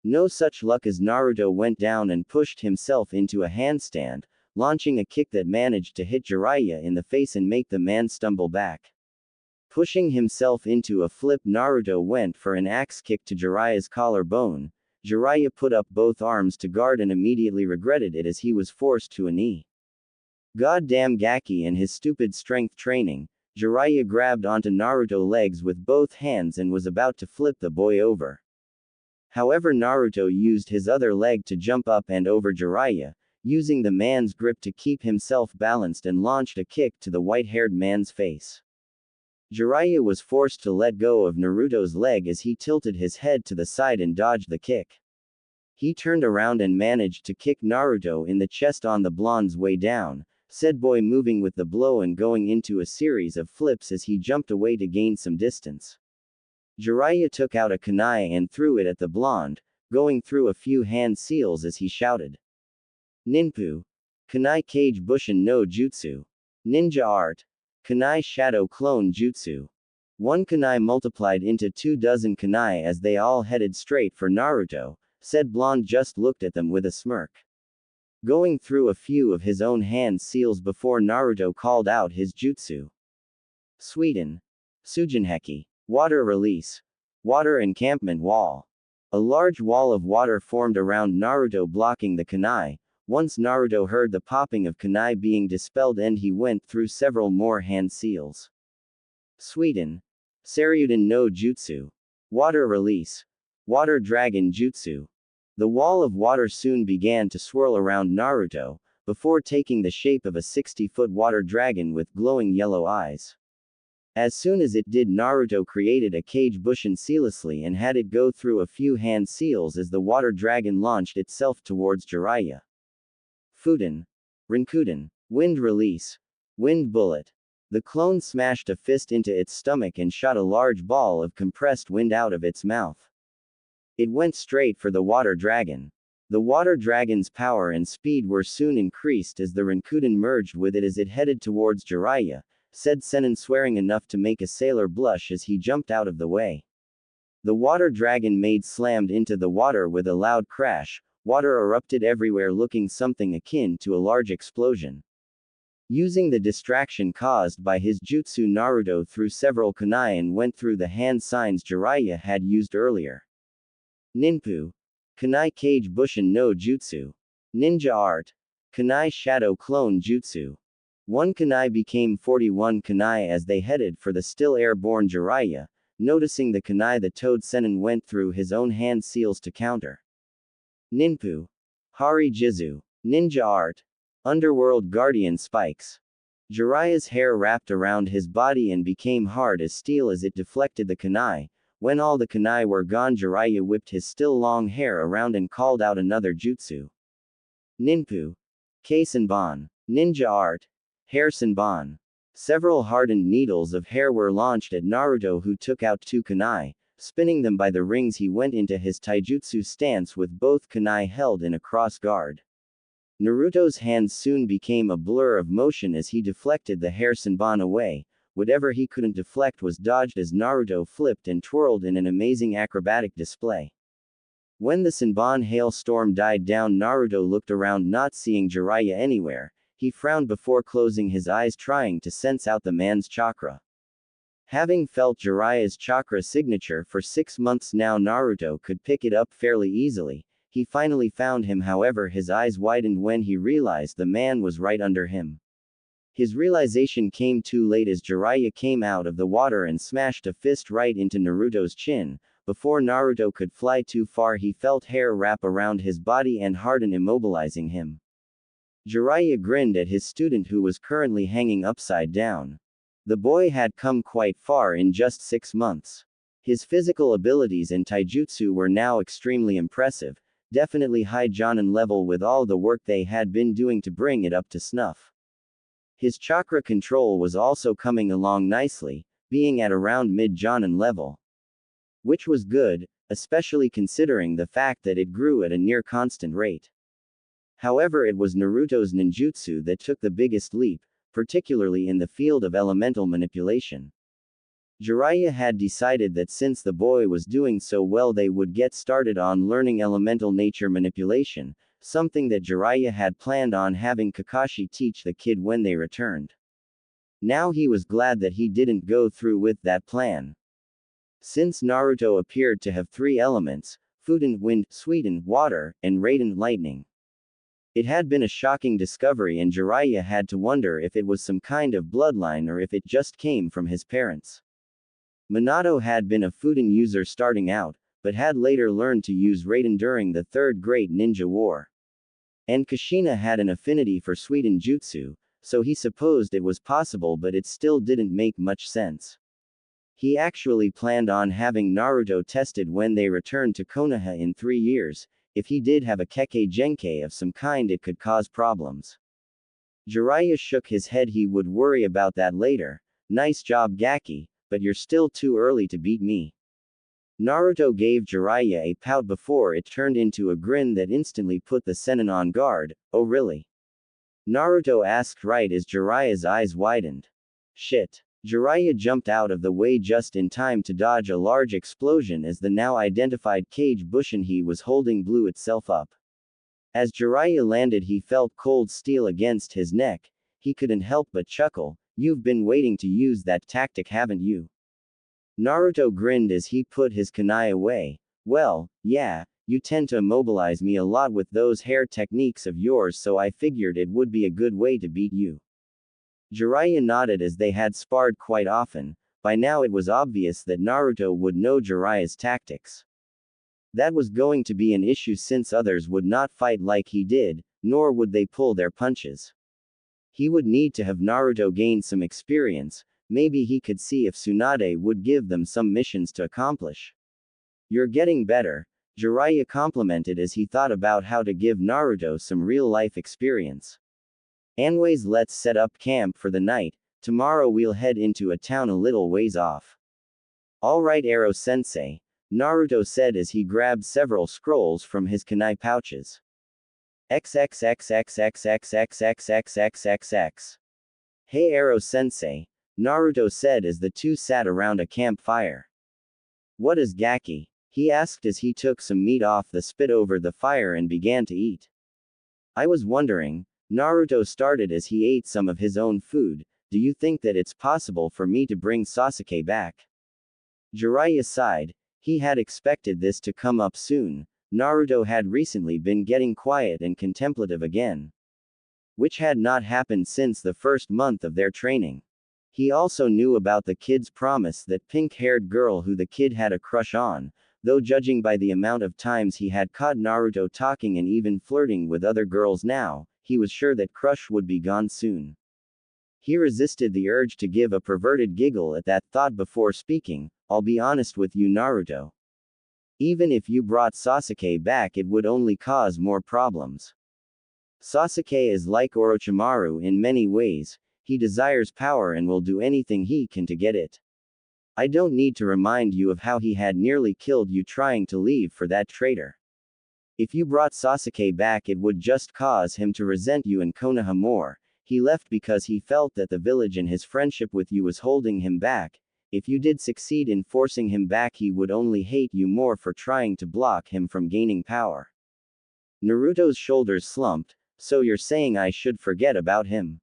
No such luck as Naruto went down and pushed himself into a handstand, launching a kick that managed to hit Jiraiya in the face and make the man stumble back. Pushing himself into a flip Naruto went for an axe kick to Jiraiya's collarbone. Jiraiya put up both arms to guard and immediately regretted it as he was forced to a knee. Goddamn Gaki and his stupid strength training. Jiraiya grabbed onto Naruto's legs with both hands and was about to flip the boy over. However Naruto used his other leg to jump up and over Jiraiya, using the man's grip to keep himself balanced and launched a kick to the white-haired man's face. Jiraiya was forced to let go of Naruto's leg as he tilted his head to the side and dodged the kick. He turned around and managed to kick Naruto in the chest on the blonde's way down, said boy moving with the blow and going into a series of flips as he jumped away to gain some distance. Jiraiya took out a kunai and threw it at the blonde, going through a few hand seals as he shouted. Ninpu. Kunai Kage Bushin no Jutsu. Ninja Art. Kunai Shadow Clone Jutsu. One kunai multiplied into 24 kunai as they all headed straight for Naruto, said blonde just looked at them with a smirk. Going through a few of his own hand seals before Naruto called out his jutsu. Sweden. Sujinheki. Water release. Water encampment wall. A large wall of water formed around Naruto blocking the kunai, Once Naruto heard the popping of kunai being dispelled and he went through several more hand seals. Suiden. Saryuden no Jutsu. Water Release. Water Dragon Jutsu. The wall of water soon began to swirl around Naruto, before taking the shape of a 60-foot water dragon with glowing yellow eyes. As soon as it did, Naruto created a cage bushin seamlessly and had it go through a few hand seals as the water dragon launched itself towards Jiraiya. Fuden. Rinkuden. Wind Release. Wind Bullet. The clone smashed a fist into its stomach and shot a large ball of compressed wind out of its mouth. It went straight for the water dragon. The water dragon's power and speed were soon increased as the Rinkuden merged with it as it headed towards Jiraiya, said Sennin, swearing enough to make a sailor blush as he jumped out of the way. The water dragon slammed into the water with a loud crash. Water erupted everywhere, looking something akin to a large explosion. Using the distraction caused by his jutsu, Naruto threw several kunai and went through the hand signs Jiraiya had used earlier. Ninpu. Kunai Cage Bushin no Jutsu. Ninja Art. Kunai Shadow Clone Jutsu. 1 kunai became 41 kunai as they headed for the still airborne Jiraiya. Noticing the kunai, the Toad Sennin went through his own hand seals to counter. Ninpu. Hari Jizu. Ninja Art. Underworld Guardian Spikes. Jiraiya's hair wrapped around his body and became hard as steel as it deflected the kunai. When all the kunai were gone, Jiraiya whipped his still long hair around and called out another jutsu. Ninpu. Keisenban. Ninja Art. Hair Senban. Several hardened needles of hair were launched at Naruto, who took out 2 kunai. Spinning them by the rings, he went into his taijutsu stance with both kunai held in a cross guard. Naruto's hands soon became a blur of motion as he deflected the hair Senban away. Whatever he couldn't deflect was dodged as Naruto flipped and twirled in an amazing acrobatic display. When the Senban hailstorm died down, Naruto looked around, not seeing Jiraiya anywhere. He frowned before closing his eyes, trying to sense out the man's chakra. Having felt Jiraiya's chakra signature for 6 months now, Naruto could pick it up fairly easily. He finally found him, however his eyes widened when he realized the man was right under him. His realization came too late as Jiraiya came out of the water and smashed a fist right into Naruto's chin. Before Naruto could fly too far, he felt hair wrap around his body and harden, immobilizing him. Jiraiya grinned at his student, who was currently hanging upside down. The boy had come quite far in just 6 months. His physical abilities and taijutsu were now extremely impressive, definitely high Jonin level with all the work they had been doing to bring it up to snuff. His chakra control was also coming along nicely, being at around mid-Jonin level. Which was good, especially considering the fact that it grew at a near constant rate. However, it was Naruto's ninjutsu that took the biggest leap, particularly in the field of elemental manipulation. Jiraiya had decided that since the boy was doing so well, they would get started on learning elemental nature manipulation, something that Jiraiya had planned on having Kakashi teach the kid when they returned. Now he was glad that he didn't go through with that plan. Since Naruto appeared to have 3 elements, Fuden wind, Suiden water, and Raiden lightning. It had been a shocking discovery, and Jiraiya had to wonder if it was some kind of bloodline or if it just came from his parents. Minato had been a Fuden user starting out, but had later learned to use Raiden during the Third Great Ninja War. And Kushina had an affinity for Suiden jutsu, so he supposed it was possible, but it still didn't make much sense. He actually planned on having Naruto tested when they returned to Konoha in 3 years. If he did have a Kekkei Genkai of some kind, it could cause problems. Jiraiya shook his head. He would worry about that later. Nice job, Gaki, but you're still too early to beat me. Naruto gave Jiraiya a pout before it turned into a grin that instantly put the Sennin on guard. Oh really? Naruto asked right as Jiraiya's eyes widened. Shit. Jiraiya jumped out of the way just in time to dodge a large explosion as the now identified cage bushin he was holding blew itself up. As Jiraiya landed, he felt cold steel against his neck. He couldn't help but chuckle. You've been waiting to use that tactic, haven't you? Naruto grinned as he put his kunai away. Well, yeah, You tend to immobilize me a lot with those hair techniques of yours, so I figured it would be a good way to beat you. Jiraiya nodded as they had sparred quite often. By now it was obvious that Naruto would know Jiraiya's tactics. That was going to be an issue since others would not fight like he did, nor would they pull their punches. He would need to have Naruto gain some experience. Maybe he could see if Tsunade would give them some missions to accomplish. You're getting better, Jiraiya complimented as he thought about how to give Naruto some real-life experience. Anyways, let's set up camp for the night. Tomorrow we'll head into a town a little ways off. Alright, Ero-sensei, Naruto said as he grabbed several scrolls from his kunai pouches. XXXXXXXXXXXXX. Hey Ero-sensei, Naruto said as the two sat around a campfire. What is gaki? He asked as he took some meat off the spit over the fire and began to eat. I was wondering, Naruto started as he ate some of his own food, do you think that it's possible for me to bring Sasuke back? Jiraiya sighed. He had expected this to come up soon. Naruto had recently been getting quiet and contemplative again, which had not happened since the first month of their training. He also knew about the kid's promise, that pink-haired girl who the kid had a crush on, though judging by the amount of times he had caught Naruto talking and even flirting with other girls now, he was sure that crush would be gone soon. He resisted the urge to give a perverted giggle at that thought before speaking. I'll be honest with you, Naruto. Even if you brought Sasuke back, it would only cause more problems. Sasuke is like Orochimaru in many ways. He desires power and will do anything he can to get it. I don't need to remind you of how he had nearly killed you trying to leave for that traitor. If you brought Sasuke back, it would just cause him to resent you and Konoha more. He left because he felt that the village and his friendship with you was holding him back. If you did succeed in forcing him back, he would only hate you more for trying to block him from gaining power. Naruto's shoulders slumped. So you're saying I should forget about him?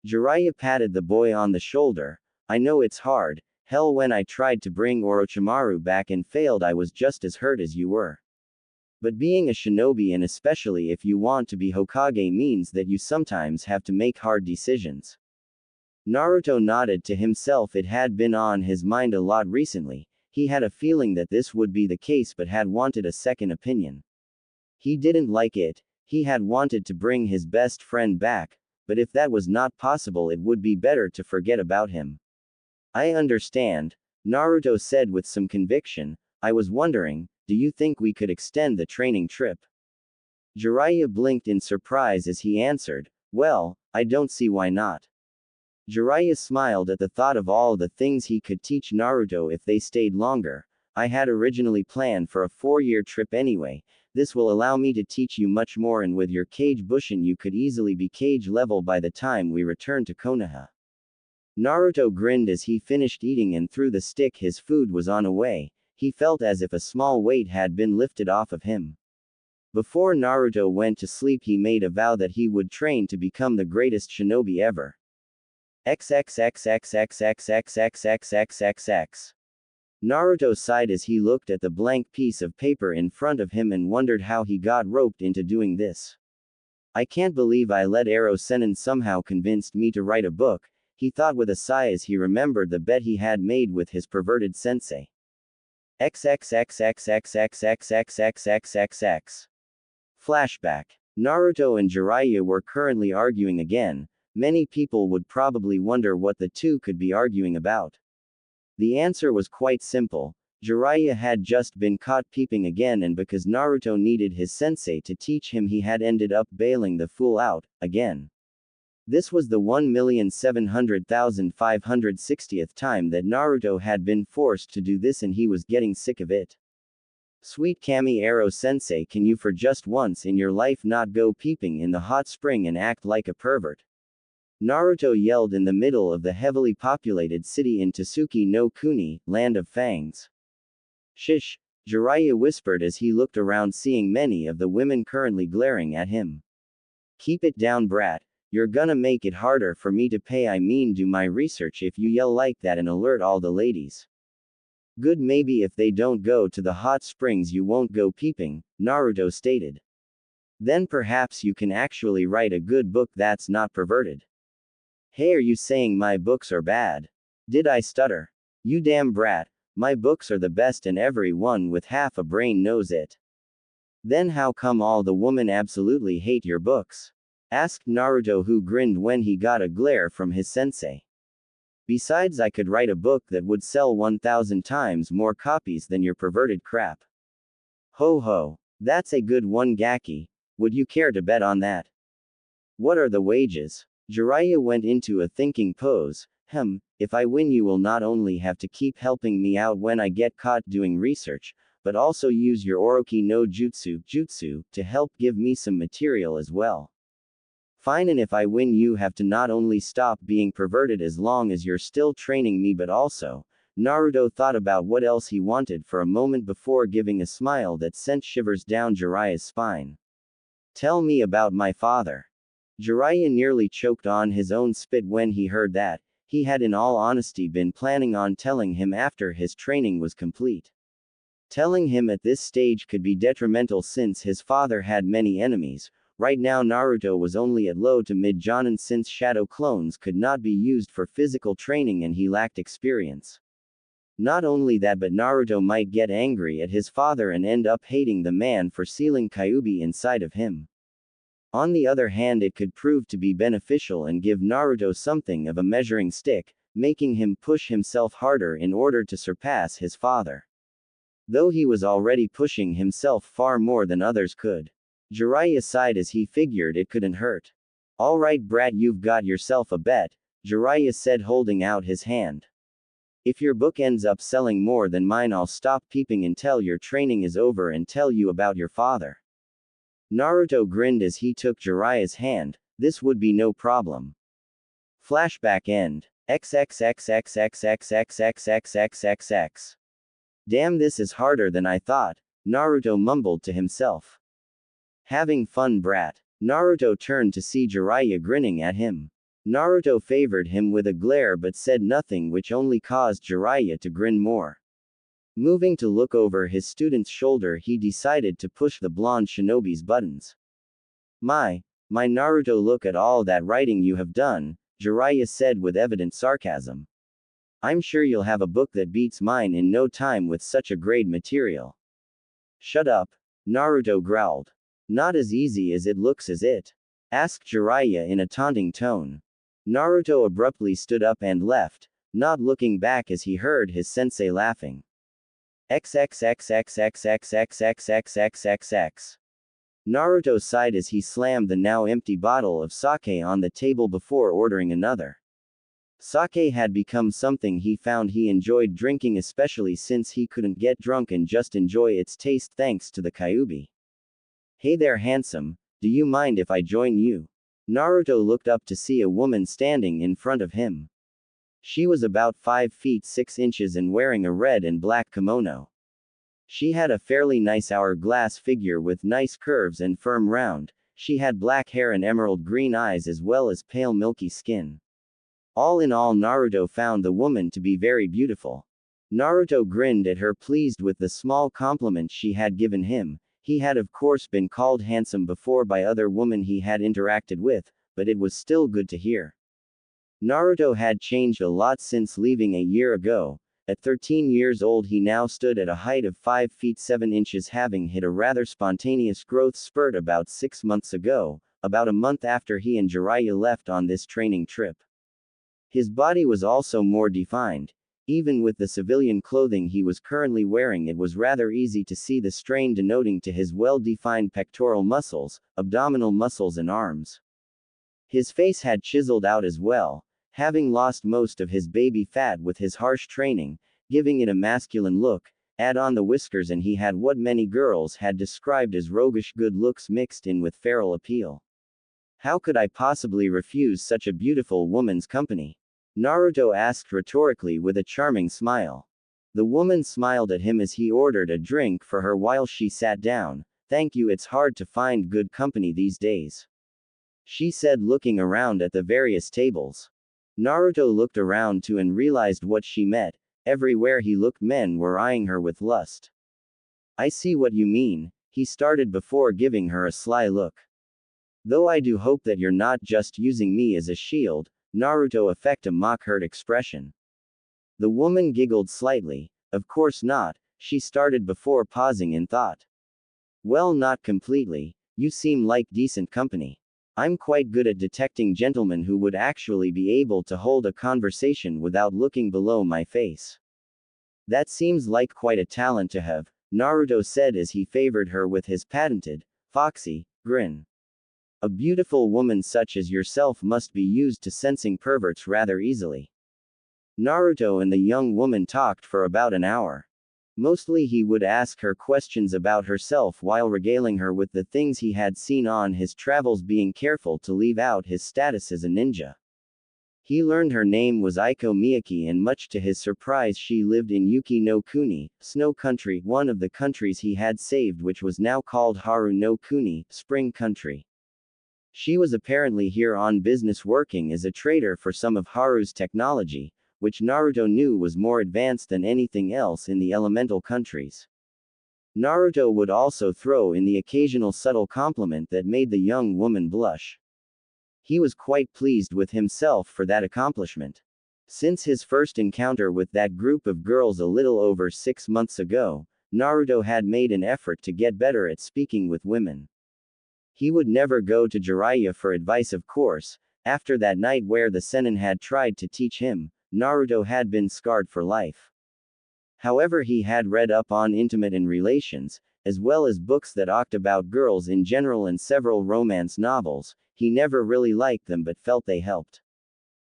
Jiraiya patted the boy on the shoulder. I know it's hard. Hell, when I tried to bring Orochimaru back and failed, I was just as hurt as you were. But being a shinobi, and especially if you want to be Hokage, means that you sometimes have to make hard decisions. Naruto nodded to himself. It had been on his mind a lot recently. He had a feeling that this would be the case but had wanted a second opinion. He didn't like it. He had wanted to bring his best friend back, but if that was not possible, it would be better to forget about him. I understand, Naruto said with some conviction. I was wondering, do you think we could extend the training trip? Jiraiya blinked in surprise as he answered, well, I don't see why not. Jiraiya smiled at the thought of all the things he could teach Naruto if they stayed longer. I had originally planned for a 4-year trip anyway. This will allow me to teach you much more, and with your Kage Bushin you could easily be Kage level by the time we return to Konoha. Naruto grinned as he finished eating and threw the stick his food was on away. He felt as if a small weight had been lifted off of him. Before Naruto went to sleep, he made a vow that he would train to become the greatest shinobi ever. XXXXXXXXXXXXX. Naruto sighed as he looked at the blank piece of paper in front of him and wondered how he got roped into doing this. I can't believe I let Ero-sennin somehow convinced me to write a book, he thought with a sigh as he remembered the bet he had made with his perverted sensei. XXXXXXXXXXXXX. Flashback. Naruto and Jiraiya were currently arguing again. Many people would probably wonder what the two could be arguing about. The answer was quite simple. Jiraiya had just been caught peeping again, and because Naruto needed his sensei to teach him, he had ended up bailing the fool out, again. This was the 1,700,560th time that Naruto had been forced to do this, and he was getting sick of it. Sweet Kami Ero-sensei, can you for just once in your life not go peeping in the hot spring and act like a pervert? Naruto yelled in the middle of the heavily populated city in Tasuki no Kuni, Land of Fangs. Shish, Jiraiya whispered as he looked around, seeing many of the women currently glaring at him. Keep it down, brat. You're gonna make it harder for me to pay, do my research if you yell like that and alert all the ladies. Good, maybe if they don't go to the hot springs you won't go peeping, Naruto stated. Then perhaps you can actually write a good book that's not perverted. Hey, are you saying my books are bad? Did I stutter? You damn brat, my books are the best and everyone with half a brain knows it. Then how come all the women absolutely hate your books? Asked Naruto, who grinned when he got a glare from his sensei. Besides, I could write a book that would sell 1,000 times more copies than your perverted crap. Ho ho, that's a good one, Gaki. Would you care to bet on that? What are the wages? Jiraiya went into a thinking pose. If I win, you will not only have to keep helping me out when I get caught doing research, but also use your Oroki no jutsu to help give me some material as well. Fine, and if I win, you have to not only stop being perverted as long as you're still training me, but also. Naruto thought about what else he wanted for a moment before giving a smile that sent shivers down Jiraiya's spine. Tell me about my father. Jiraiya nearly choked on his own spit when he heard that. He had in all honesty been planning on telling him after his training was complete. Telling him at this stage could be detrimental since his father had many enemies. Right now Naruto was only at low to mid Jonin since shadow clones could not be used for physical training and he lacked experience. Not only that, but Naruto might get angry at his father and end up hating the man for sealing Kyuubi inside of him. On the other hand, it could prove to be beneficial and give Naruto something of a measuring stick, making him push himself harder in order to surpass his father. Though he was already pushing himself far more than others could. Jiraiya sighed as he figured it couldn't hurt. Alright brat, you've got yourself a bet, Jiraiya said, holding out his hand. If your book ends up selling more than mine, I'll stop peeping until your training is over and tell you about your father. Naruto grinned as he took Jiraiya's hand. This would be no problem. Flashback end. XXXXXXXXXXXXX. Damn, this is harder than I thought, Naruto mumbled to himself. Having fun, brat. Naruto turned to see Jiraiya grinning at him. Naruto favored him with a glare but said nothing, which only caused Jiraiya to grin more. Moving to look over his student's shoulder, he decided to push the blonde shinobi's buttons. My Naruto, look at all that writing you have done, Jiraiya said with evident sarcasm. I'm sure you'll have a book that beats mine in no time with such a grade material. Shut up, Naruto growled. Not as easy as it looks, is it? Asked Jiraiya in a taunting tone. Naruto abruptly stood up and left, not looking back as he heard his sensei laughing. XXXXXXXXXXXXXX. Naruto sighed as he slammed the now empty bottle of sake on the table before ordering another. Sake had become something he found he enjoyed drinking, especially since he couldn't get drunk and just enjoy its taste thanks to the Kyuubi. Hey there, handsome, do you mind if I join you? Naruto looked up to see a woman standing in front of him. She was about 5 feet 6 inches and wearing a red and black kimono. She had a fairly nice hourglass figure with nice curves and firm round. She had black hair and emerald green eyes as well as pale milky skin. All in all, Naruto found the woman to be very beautiful. Naruto grinned at her, pleased with the small compliment she had given him. He had of course been called handsome before by other women he had interacted with, but it was still good to hear. Naruto had changed a lot since leaving a year ago. At 13 years old he now stood at a height of 5 feet 7 inches, having hit a rather spontaneous growth spurt about 6 months ago, about a month after he and Jiraiya left on this training trip. His body was also more defined. Even with the civilian clothing he was currently wearing, it was rather easy to see the strain denoting to his well-defined pectoral muscles, abdominal muscles and arms. His face had chiseled out as well, having lost most of his baby fat with his harsh training, giving it a masculine look. Add on the whiskers and he had what many girls had described as roguish good looks mixed in with feral appeal. How could I possibly refuse such a beautiful woman's company? Naruto asked rhetorically with a charming smile. The woman smiled at him as he ordered a drink for her while she sat down. Thank you, it's hard to find good company these days, she said, looking around at the various tables. Naruto looked around too and realized what she meant. Everywhere he looked, men were eyeing her with lust. I see what you mean, he started before giving her a sly look. Though I do hope that you're not just using me as a shield, Naruto affected a mock-hurt expression. The woman giggled slightly. Of course not, she started before pausing in thought. Well, not completely, you seem like decent company. I'm quite good at detecting gentlemen who would actually be able to hold a conversation without looking below my face. That seems like quite a talent to have, Naruto said as he favored her with his patented, foxy, grin. A beautiful woman such as yourself must be used to sensing perverts rather easily. Naruto and the young woman talked for about an hour. Mostly he would ask her questions about herself while regaling her with the things he had seen on his travels, being careful to leave out his status as a ninja. He learned her name was Aiko Miyake, and much to his surprise she lived in Yuki no Kuni, Snow Country, one of the countries he had saved, which was now called Haru no Kuni, Spring Country. She was apparently here on business, working as a trader for some of Haru's technology, which Naruto knew was more advanced than anything else in the elemental countries. Naruto would also throw in the occasional subtle compliment that made the young woman blush. He was quite pleased with himself for that accomplishment. Since his first encounter with that group of girls a little over 6 months ago, Naruto had made an effort to get better at speaking with women. He would never go to Jiraiya for advice, of course. After that night where the Sennin had tried to teach him, Naruto had been scarred for life. However, he had read up on intimate and relations, as well as books that talked about girls in general and several romance novels. He never really liked them but felt they helped.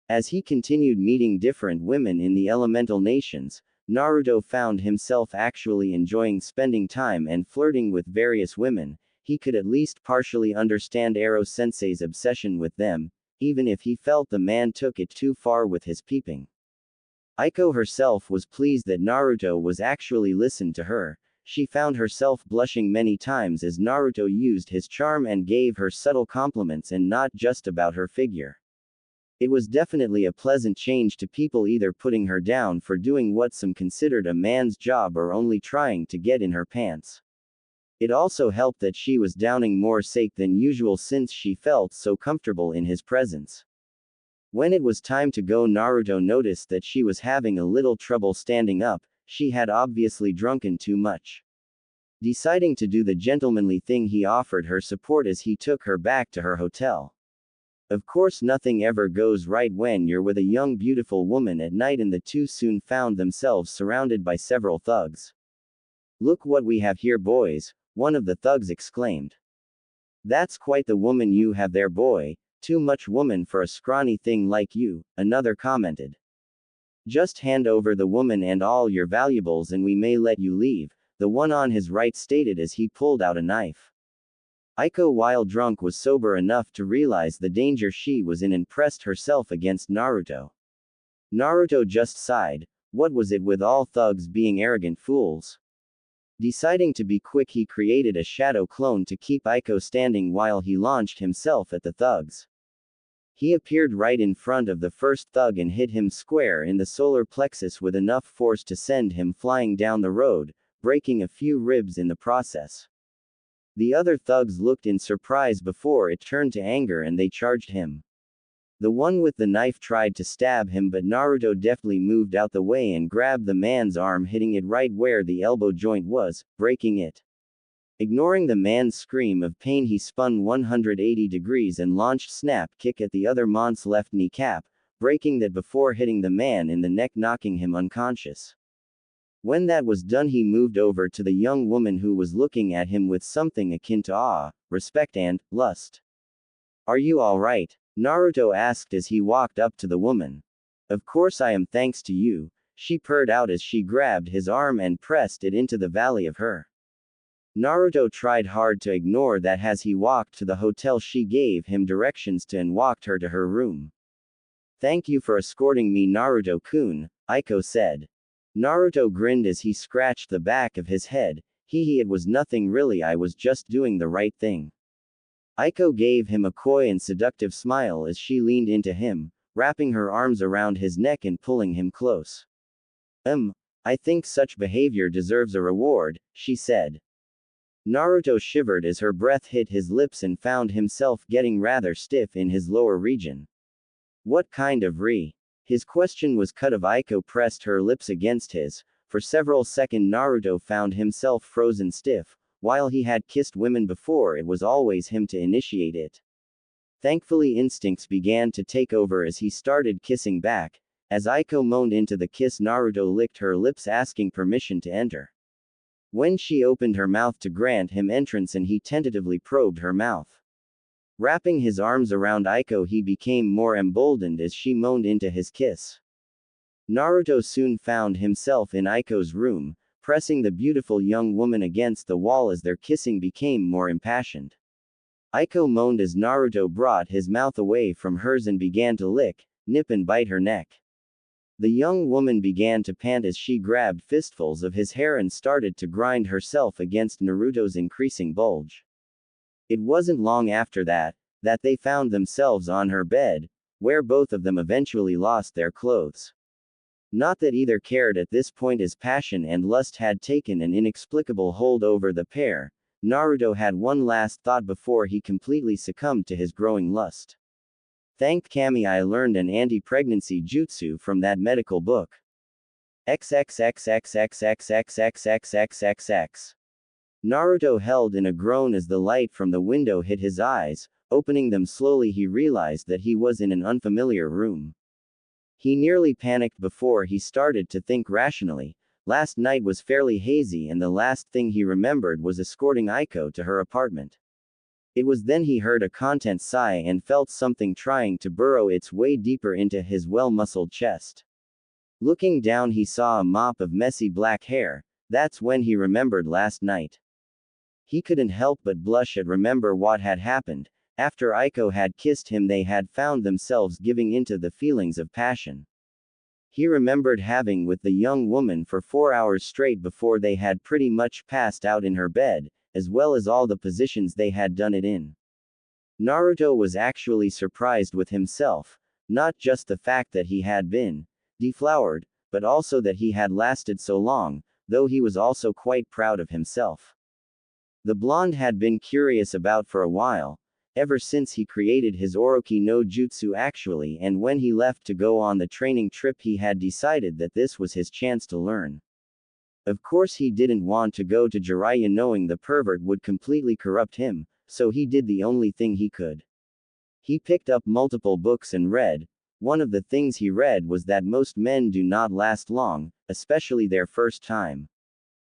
As he continued meeting different women in the elemental nations, Naruto found himself actually enjoying spending time and flirting with various women. He could at least partially understand Ero-sensei's obsession with them, even if he felt the man took it too far with his peeping. Aiko herself was pleased that Naruto was actually listened to her. She found herself blushing many times as Naruto used his charm and gave her subtle compliments, and not just about her figure. It was definitely a pleasant change to people either putting her down for doing what some considered a man's job or only trying to get in her pants. It also helped that she was downing more sake than usual since she felt so comfortable in his presence. When it was time to go, Naruto noticed that she was having a little trouble standing up. She had obviously drunken too much. Deciding to do the gentlemanly thing, he offered her support as he took her back to her hotel. Of course, nothing ever goes right when you're with a young beautiful woman at night, and the two soon found themselves surrounded by several thugs. "Look what we have here, boys," one of the thugs exclaimed. "That's quite the woman you have there, boy. Too much woman for a scrawny thing like you," another commented. "Just hand over the woman and all your valuables and we may let you leave," the one on his right stated as he pulled out a knife. Aiko, while drunk, was sober enough to realize the danger she was in and pressed herself against Naruto. Naruto just sighed. What was it with all thugs being arrogant fools? Deciding to be quick, he created a shadow clone to keep Aiko standing while he launched himself at the thugs. He appeared right in front of the first thug and hit him square in the solar plexus with enough force to send him flying down the road, breaking a few ribs in the process. The other thugs looked in surprise before it turned to anger and they charged him. The one with the knife tried to stab him, but Naruto deftly moved out the way and grabbed the man's arm, hitting it right where the elbow joint was, breaking it. Ignoring the man's scream of pain, he spun 180 degrees and launched snap kick at the other man's left kneecap, breaking that before hitting the man in the neck, knocking him unconscious. When that was done, he moved over to the young woman who was looking at him with something akin to awe, respect, and lust. "Are you all right?" Naruto asked as he walked up to the woman. "Of course I am, thanks to you," she purred out as she grabbed his arm and pressed it into the valley of her. Naruto tried hard to ignore that as he walked to the hotel. She gave him directions to and walked her to her room. "Thank you for escorting me, Naruto-kun," Aiko said. Naruto grinned as he scratched the back of his head. It was nothing really, I was just doing the right thing." Aiko gave him a coy and seductive smile as she leaned into him, wrapping her arms around his neck and pulling him close. I think such behavior deserves a reward, she said. Naruto shivered as her breath hit his lips and found himself getting rather stiff in his lower region. What kind of His question was cut of Aiko pressed her lips against his. For several seconds Naruto found himself frozen stiff. While he had kissed women before, it was always him to initiate it. Thankfully instincts began to take over as he started kissing back. As Aiko moaned into the kiss, Naruto licked her lips asking permission to enter. When she opened her mouth to grant him entrance and he tentatively probed her mouth. Wrapping his arms around Aiko, he became more emboldened as she moaned into his kiss. Naruto soon found himself in Aiko's room, pressing the beautiful young woman against the wall as their kissing became more impassioned. Aiko moaned as Naruto brought his mouth away from hers and began to lick, nip and bite her neck. The young woman began to pant as she grabbed fistfuls of his hair and started to grind herself against Naruto's increasing bulge. It wasn't long after that they found themselves on her bed, where both of them eventually lost their clothes. Not that either cared at this point, as passion and lust had taken an inexplicable hold over the pair. Naruto had one last thought before he completely succumbed to his growing lust. Thank Kami, I learned an anti-pregnancy jutsu from that medical book. XXXXXXXXXXXXX. Naruto held in a groan as the light from the window hit his eyes. Opening them slowly, he realized that he was in an unfamiliar room. He nearly panicked before he started to think rationally. Last night was fairly hazy and the last thing he remembered was escorting Aiko to her apartment. It was then he heard a content sigh and felt something trying to burrow its way deeper into his well-muscled chest. Looking down, he saw a mop of messy black hair. That's when he remembered last night. He couldn't help but blush at remember what had happened. After Aiko had kissed him, they had found themselves giving into the feelings of passion. He remembered having with the young woman for 4 hours straight before they had pretty much passed out in her bed, as well as all the positions they had done it in. Naruto was actually surprised with himself, not just the fact that he had been deflowered, but also that he had lasted so long, though he was also quite proud of himself. The blonde had been curious about for a while, ever since he created his Oroki no Jutsu actually, and when he left to go on the training trip he had decided that this was his chance to learn. Of course he didn't want to go to Jiraiya knowing the pervert would completely corrupt him, so he did the only thing he could. He picked up multiple books and read. One of the things he read was that most men do not last long, especially their first time.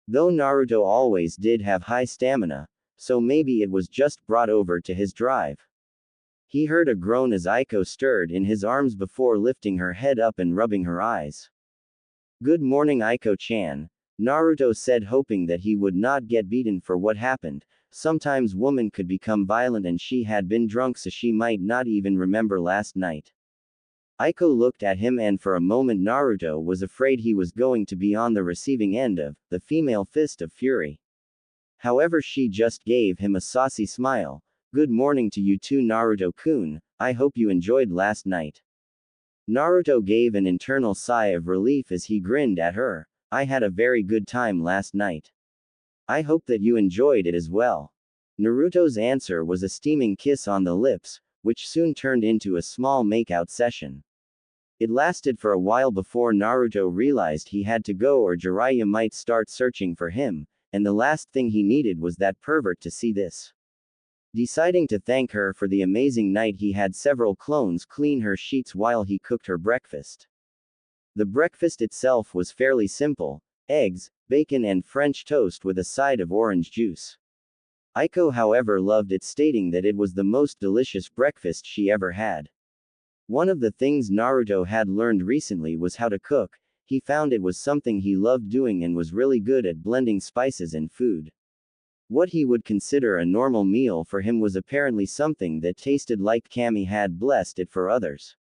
Though Naruto always did have high stamina, so maybe it was just brought over to his drive. He heard a groan as Aiko stirred in his arms before lifting her head up and rubbing her eyes. Good morning, Aiko-chan, Naruto said, hoping that he would not get beaten for what happened. Sometimes women could become violent and she had been drunk so she might not even remember last night. Aiko looked at him and for a moment Naruto was afraid he was going to be on the receiving end of the female fist of fury. However, she just gave him a saucy smile. Good morning to you too, Naruto-kun, I hope you enjoyed last night. Naruto gave an internal sigh of relief as he grinned at her. I had a very good time last night. I hope that you enjoyed it as well. Naruto's answer was a steaming kiss on the lips, which soon turned into a small makeout session. It lasted for a while before Naruto realized he had to go or Jiraiya might start searching for him, and the last thing he needed was that pervert to see this. Deciding to thank her for the amazing night, he had several clones clean her sheets while he cooked her breakfast. The breakfast itself was fairly simple: eggs, bacon and French toast with a side of orange juice. Aiko, however, loved it, stating that it was the most delicious breakfast she ever had. One of the things Naruto had learned recently was how to cook. He found it was something he loved doing and was really good at blending spices in food. What he would consider a normal meal for him was apparently something that tasted like Kami had blessed it for others.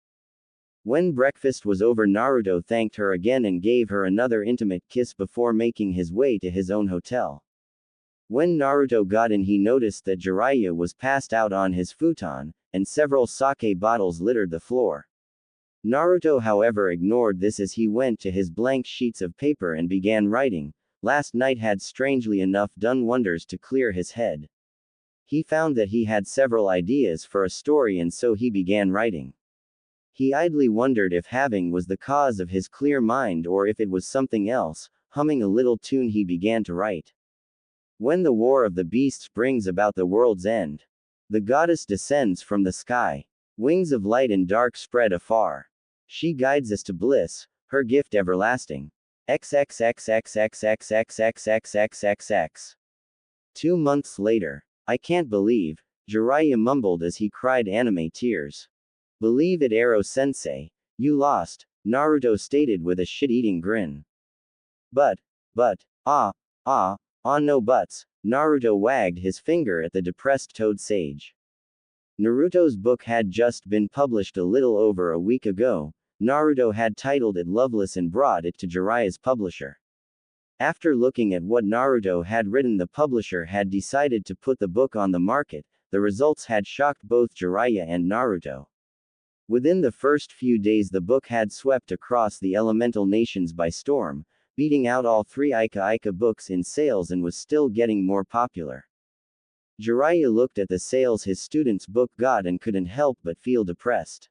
When breakfast was over, Naruto thanked her again and gave her another intimate kiss before making his way to his own hotel. When Naruto got in, he noticed that Jiraiya was passed out on his futon, and several sake bottles littered the floor. Naruto however ignored this as he went to his blank sheets of paper and began writing. Last night had strangely enough done wonders to clear his head. He found that he had several ideas for a story and so he began writing. He idly wondered if having was the cause of his clear mind or if it was something else. Humming a little tune he began to write. When the war of the beasts brings about the world's end, the goddess descends from the sky. Wings of light and dark spread afar. She guides us to bliss, her gift everlasting. XXXXXXXXXXXXX. 2 months later. I can't believe, Jiraiya mumbled as he cried anime tears. Believe it, Ero-sensei. You lost, Naruto stated with a shit-eating grin. But, no buts, Naruto wagged his finger at the depressed Toad Sage. Naruto's book had just been published a little over a week ago. Naruto had titled it Loveless and brought it to Jiraiya's publisher. After looking at what Naruto had written, the publisher had decided to put the book on the market. The results had shocked both Jiraiya and Naruto. Within the first few days the book had swept across the elemental nations by storm, beating out all 3 Ika books in sales and was still getting more popular. Jiraiya looked at the sales his student's book got and couldn't help but feel depressed.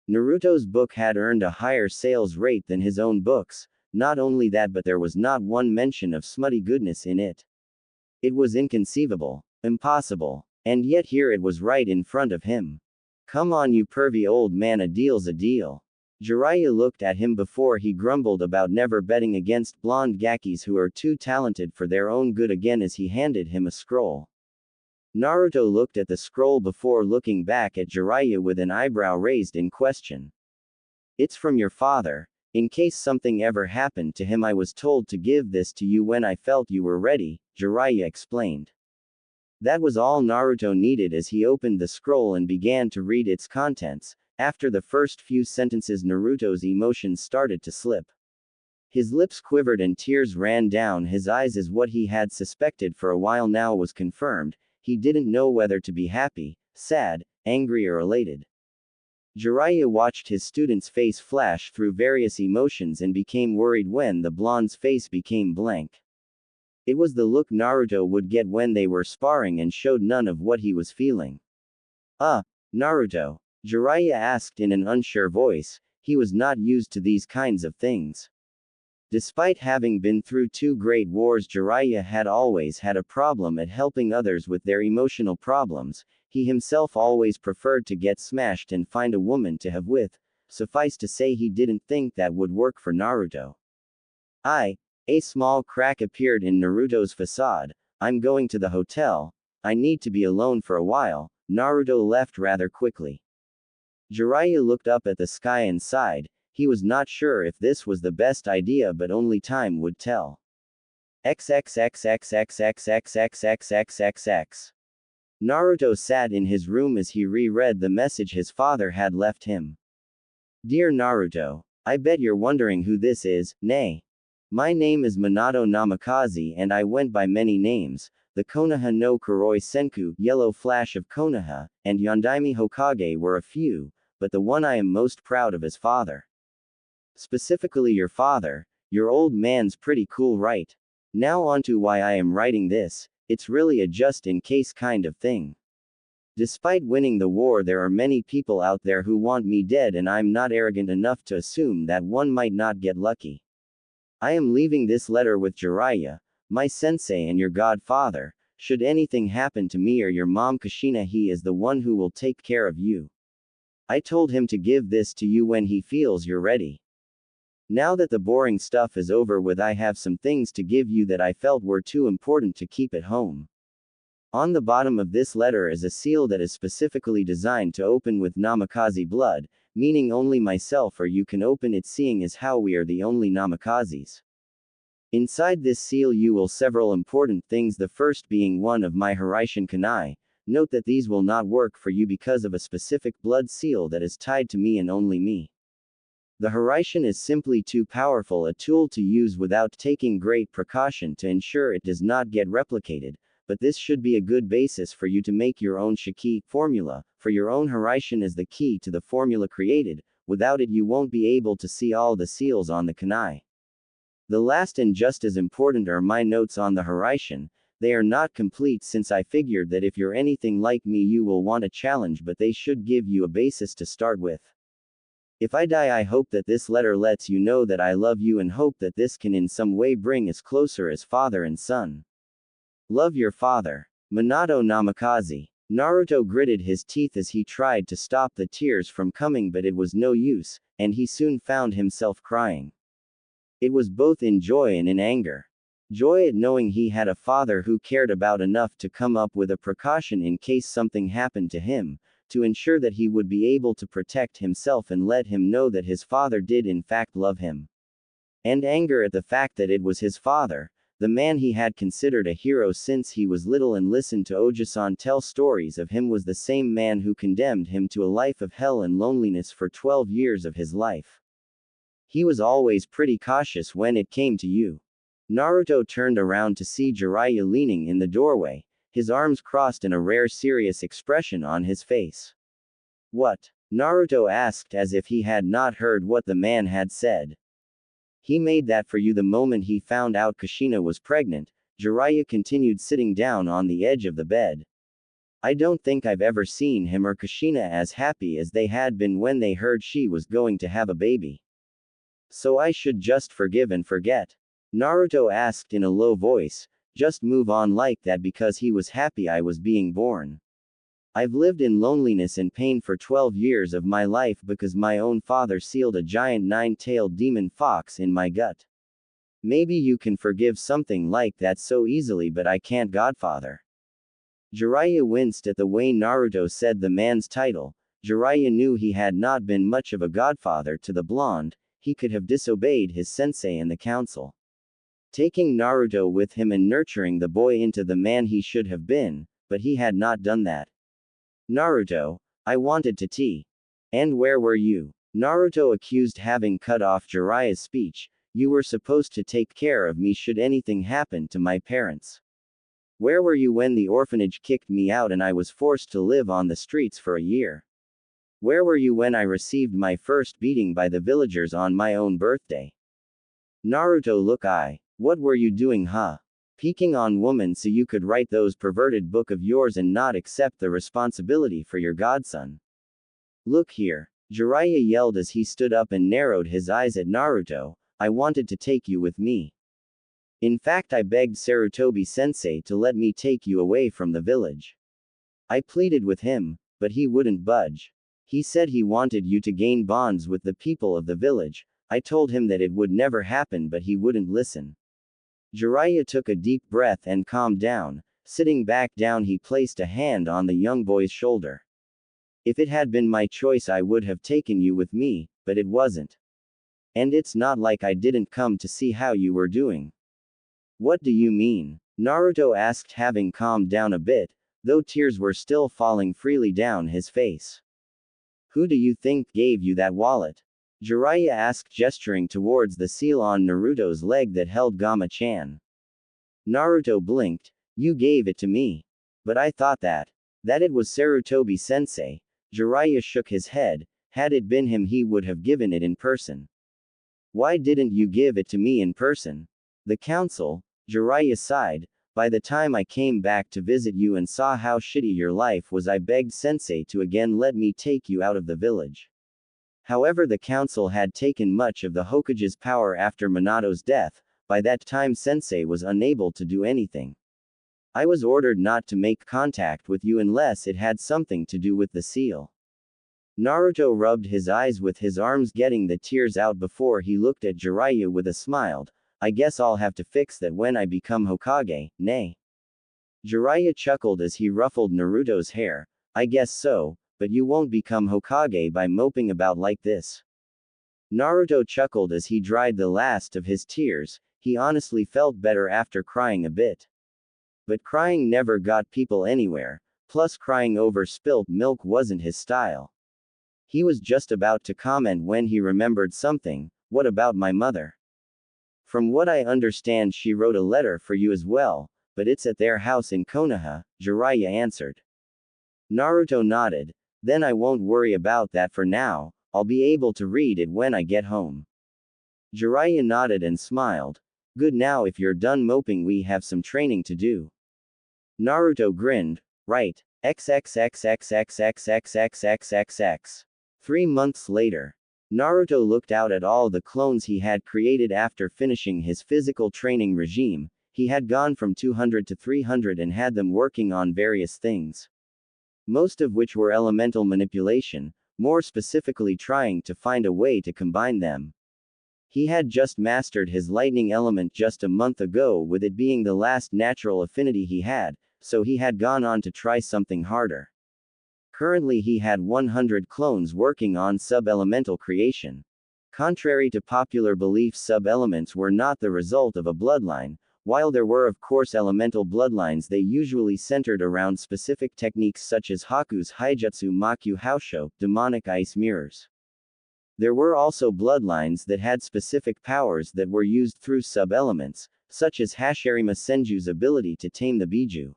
Naruto's book had earned a higher sales rate than his own books. Not only that, but there was not one mention of smutty goodness in it. It was inconceivable, impossible, and yet here it was right in front of him. Come on, you pervy old man, a deal's a deal. Jiraiya looked at him before he grumbled about never betting against blonde gakis who are too talented for their own good again as he handed him a scroll. Naruto looked at the scroll before looking back at Jiraiya with an eyebrow raised in question. It's from your father. In case something ever happened to him, I was told to give this to you when I felt you were ready, Jiraiya explained. That was all Naruto needed as he opened the scroll and began to read its contents. After the first few sentences, Naruto's emotions started to slip. His lips quivered and tears ran down his eyes as what he had suspected for a while now was confirmed. He didn't know whether to be happy, sad, angry, or elated. Jiraiya watched his student's face flash through various emotions and became worried when the blonde's face became blank. It was the look Naruto would get when they were sparring and showed none of what he was feeling. Naruto? Jiraiya asked in an unsure voice. He was not used to these kinds of things. Despite having been through 2 great wars, Jiraiya had always had a problem at helping others with their emotional problems. He himself always preferred to get smashed and find a woman to have with. Suffice to say, he didn't think that would work for Naruto. A small crack appeared in Naruto's facade. I'm going to the hotel. I need to be alone for a while. Naruto left rather quickly. Jiraiya looked up at the sky and sighed. He was not sure if this was the best idea, but only time would tell. XXXXXXXXXXXXX. Naruto sat in his room as he reread the message his father had left him. Dear Naruto, I bet you're wondering who this is. Nay. My name is Minato Namikaze and I went by many names. The Konoha no Kuroi Senku, Yellow Flash of Konoha, and Yondaime Hokage were a few, but the one I am most proud of is father. Specifically your father. Your old man's pretty cool, right? Now onto why I am writing this. It's really a just-in-case kind of thing. Despite winning the war, there are many people out there who want me dead, and I'm not arrogant enough to assume that one might not get lucky. I am leaving this letter with Jiraiya, my sensei and your godfather. Should anything happen to me or your mom Kushina, he is the one who will take care of you. I told him to give this to you when he feels you're ready. Now that the boring stuff is over with, I have some things to give you that I felt were too important to keep at home. On the bottom of this letter is a seal that is specifically designed to open with Namikaze blood, meaning only myself or you can open it, seeing as how we are the only Namikazes. Inside this seal you will several important things, the first being one of my Hiraishin kunai. Note that these will not work for you because of a specific blood seal that is tied to me and only me. The Hiraishin is simply too powerful a tool to use without taking great precaution to ensure it does not get replicated, but this should be a good basis for you to make your own Shiki formula, for your own Hiraishin is the key to the formula created, without it you won't be able to see all the seals on the kunai. The last and just as important are my notes on the Hiraishin. They are not complete since I figured that if you're anything like me you will want a challenge, but they should give you a basis to start with. If I die, I hope that this letter lets you know that I love you and hope that this can in some way bring us closer as father and son. Love your father. Minato Namikaze. Naruto gritted his teeth as he tried to stop the tears from coming, but it was no use, and he soon found himself crying. It was both in joy and in anger. Joy at knowing he had a father who cared about enough to come up with a precaution in case something happened to him, to ensure that he would be able to protect himself and let him know that his father did in fact love him. And anger at the fact that it was his father, the man he had considered a hero since he was little and listened to Oji-san tell stories of him, was the same man who condemned him to a life of hell and loneliness for 12 years of his life. He was always pretty cautious when it came to you. Naruto turned around to see Jiraiya leaning in the doorway, his arms crossed and a rare serious expression on his face. What? Naruto asked as if he had not heard what the man had said. He made that for you the moment he found out Kushina was pregnant. Jiraiya continued, sitting down on the edge of the bed. I don't think I've ever seen him or Kushina as happy as they had been when they heard she was going to have a baby. So I should just forgive and forget? Naruto asked in a low voice, just move on like that because he was happy I was being born. I've lived in loneliness and pain for 12 years of my life because my own father sealed a giant 9-tailed demon fox in my gut. Maybe you can forgive something like that so easily, but I can't, Godfather. Jiraiya winced at the way Naruto said the man's title. Jiraiya knew he had not been much of a godfather to the blonde. He could have disobeyed his sensei and the council, taking Naruto with him and nurturing the boy into the man he should have been, but he had not done that. Naruto, I wanted to tea. And where were you? Naruto accused, having cut off Jiraiya's speech. You were supposed to take care of me should anything happen to my parents. Where were you when the orphanage kicked me out and I was forced to live on the streets for a year? Where were you when I received my first beating by the villagers on my own birthday? Naruto, look, what were you doing, huh? Peeking on woman so you could write those perverted book of yours and not accept the responsibility for your godson. Look here, Jiraiya yelled as he stood up and narrowed his eyes at Naruto, I wanted to take you with me. In fact, I begged Sarutobi-sensei to let me take you away from the village. I pleaded with him, but he wouldn't budge. He said he wanted you to gain bonds with the people of the village. I told him that it would never happen, but he wouldn't listen. Jiraiya took a deep breath and calmed down. Sitting back down, he placed a hand on the young boy's shoulder. If it had been my choice, I would have taken you with me, but it wasn't. And it's not like I didn't come to see how you were doing. What do you mean? Naruto asked, having calmed down a bit, though tears were still falling freely down his face. Who do you think gave you that wallet? Jiraiya asked, gesturing towards the seal on Naruto's leg that held Gama-chan. Naruto blinked. You gave it to me. But I thought that it was Sarutobi-sensei. Jiraiya shook his head. Had it been him, he would have given it in person. Why didn't you give it to me in person? The council? Jiraiya sighed. By the time I came back to visit you and saw how shitty your life was, I begged sensei to again let me take you out of the village. However, the council had taken much of the Hokage's power after Minato's death. By that time sensei was unable to do anything. I was ordered not to make contact with you unless it had something to do with the seal. Naruto rubbed his eyes with his arms, getting the tears out before he looked at Jiraiya with a smile. I guess I'll have to fix that when I become Hokage, nay. Jiraiya chuckled as he ruffled Naruto's hair. I guess so, but you won't become Hokage by moping about like this. Naruto chuckled as he dried the last of his tears. He honestly felt better after crying a bit. But crying never got people anywhere, plus crying over spilt milk wasn't his style. He was just about to comment when he remembered something. What about my mother? From what I understand, she wrote a letter for you as well, but it's at their house in Konoha, Jiraiya answered. Naruto nodded. Then I won't worry about that for now. I'll be able to read it when I get home. Jiraiya nodded and smiled. Good, now if you're done moping we have some training to do. Naruto grinned. Right. XXXXXXXXXXXX. 3 months later. Naruto looked out at all the clones he had created after finishing his physical training regime. He had gone from 200 to 300 and had them working on various things. Most of which were elemental manipulation, more specifically trying to find a way to combine them. He had just mastered his lightning element just a month ago, with it being the last natural affinity he had, so he had gone on to try something harder. Currently he had 100 clones working on sub-elemental creation. Contrary to popular belief, sub-elements were not the result of a bloodline. While there were of course elemental bloodlines, they usually centered around specific techniques such as Haku's Haijutsu Maku Haosho, demonic ice mirrors. There were also bloodlines that had specific powers that were used through sub-elements, such as Hashirama Senju's ability to tame the Biju.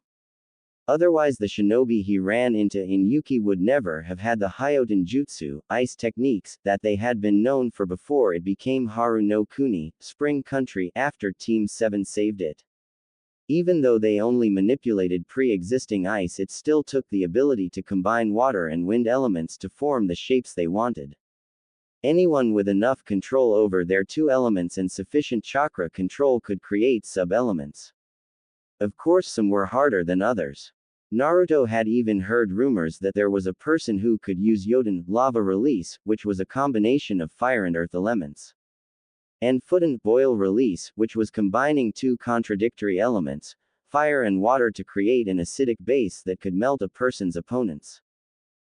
Otherwise the shinobi he ran into in Yuki would never have had the Hyoten Jutsu, ice techniques, that they had been known for before it became Haru no Kuni, Spring Country, after Team 7 saved it. Even though they only manipulated pre-existing ice, it still took the ability to combine water and wind elements to form the shapes they wanted. Anyone with enough control over their two elements and sufficient chakra control could create sub-elements. Of course some were harder than others. Naruto had even heard rumors that there was a person who could use Yoden, lava release, which was a combination of fire and earth elements, and Futen, boil release, which was combining two contradictory elements, fire and water, to create an acidic base that could melt a person's opponents.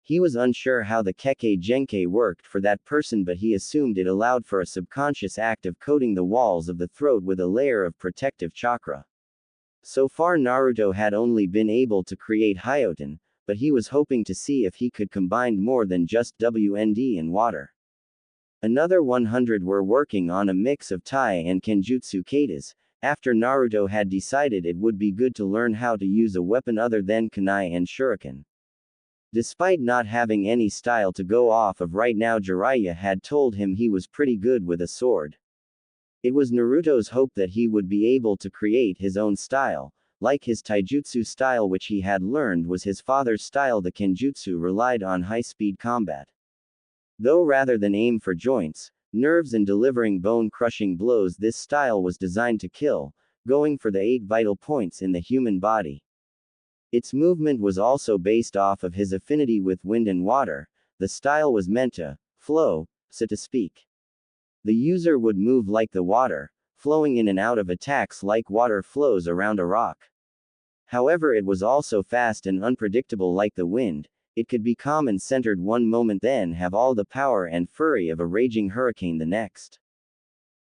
He was unsure how the Kekkei Genkai worked for that person, but he assumed it allowed for a subconscious act of coating the walls of the throat with a layer of protective chakra. So far Naruto had only been able to create Hyoten, but he was hoping to see if he could combine more than just WND and water. Another 100 were working on a mix of Tai and Kenjutsu katas, after Naruto had decided it would be good to learn how to use a weapon other than kunai and shuriken. Despite not having any style to go off of right now, Jiraiya had told him he was pretty good with a sword. It was Naruto's hope that he would be able to create his own style, like his taijutsu style, which he had learned was his father's style. The Kenjutsu relied on high-speed combat. Though rather than aim for joints, nerves and delivering bone-crushing blows, this style was designed to kill, going for the 8 vital points in the human body. Its movement was also based off of his affinity with wind and water. The style was meant to flow, so to speak. The user would move like the water, flowing in and out of attacks like water flows around a rock. However, it was also fast and unpredictable like the wind. It could be calm and centered one moment, then have all the power and fury of a raging hurricane the next.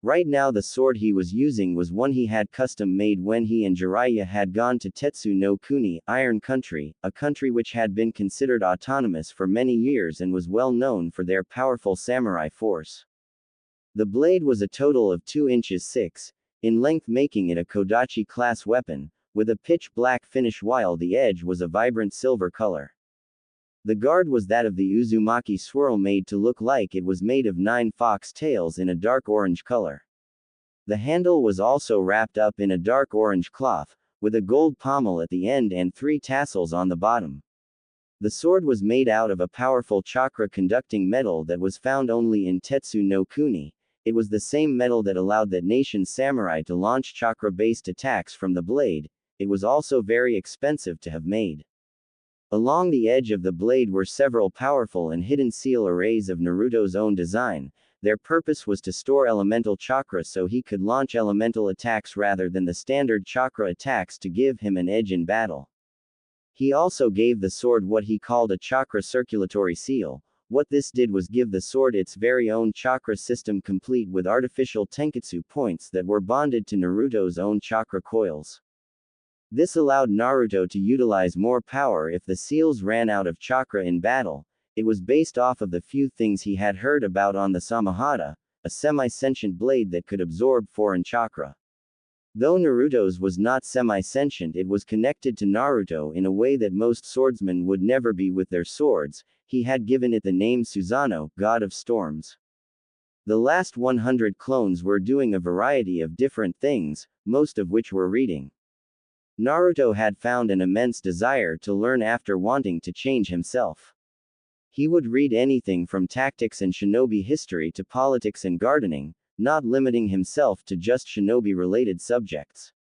Right now the sword he was using was one he had custom made when he and Jiraiya had gone to Tetsu no Kuni, Iron Country, a country which had been considered autonomous for many years and was well known for their powerful samurai force. The blade was a total of 2 inches 6 in length, making it a Kodachi class weapon, with a pitch black finish while the edge was a vibrant silver color. The guard was that of the Uzumaki swirl, made to look like it was made of 9 fox tails in a dark orange color. The handle was also wrapped up in a dark orange cloth, with a gold pommel at the end and 3 tassels on the bottom. The sword was made out of a powerful chakra-conducting metal that was found only in Tetsu no Kuni. It was the same metal that allowed that nation's samurai to launch chakra-based attacks from the blade. It was also very expensive to have made. Along the edge of the blade were several powerful and hidden seal arrays of Naruto's own design. Their purpose was to store elemental chakra so he could launch elemental attacks rather than the standard chakra attacks to give him an edge in battle. He also gave the sword what he called a chakra circulatory seal. What this did was give the sword its very own chakra system, complete with artificial tenketsu points that were bonded to Naruto's own chakra coils. This allowed Naruto to utilize more power if the seals ran out of chakra in battle. It was based off of the few things he had heard about on the Samahata, a semi-sentient blade that could absorb foreign chakra. Though Naruto's was not semi-sentient, it was connected to Naruto in a way that most swordsmen would never be with their swords. he had given it the name Susanoo, God of Storms. The last 100 clones were doing a variety of different things, most of which were reading. Naruto had found an immense desire to learn after wanting to change himself. He would read anything from tactics and shinobi history to politics and gardening, not limiting himself to just shinobi-related subjects.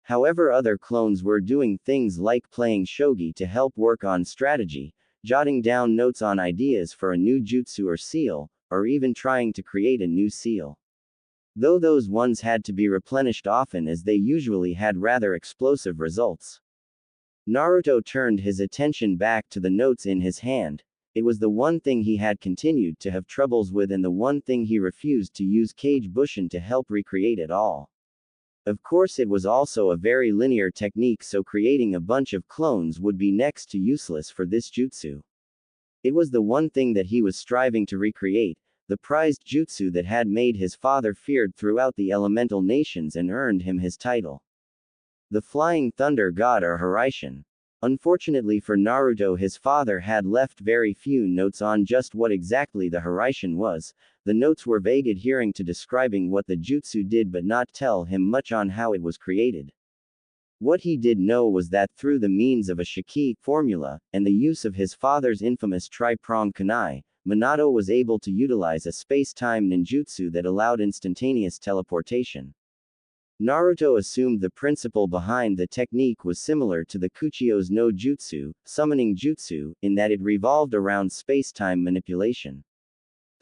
However, other clones were doing things like playing shogi to help work on strategy, jotting down notes on ideas for a new jutsu or seal, or even trying to create a new seal. Though those ones had to be replenished often as they usually had rather explosive results. Naruto turned his attention back to the notes in his hand. It was the one thing he had continued to have troubles with and the one thing he refused to use Kage Bushin to help recreate at all. Of course, it was also a very linear technique, so creating a bunch of clones would be next to useless for this jutsu. It was the one thing that he was striving to recreate, the prized jutsu that had made his father feared throughout the elemental nations and earned him his title. The Flying Thunder God, or Hiraishin. Unfortunately for Naruto, his father had left very few notes on just what exactly the Hiraishin was. The notes were vague, adhering to describing what the jutsu did but not tell him much on how it was created. What he did know was that through the means of a Shiki formula, and the use of his father's infamous tri-prong kunai, Minato was able to utilize a space-time ninjutsu that allowed instantaneous teleportation. Naruto assumed the principle behind the technique was similar to the Kuchio's no jutsu, summoning jutsu, in that it revolved around space-time manipulation.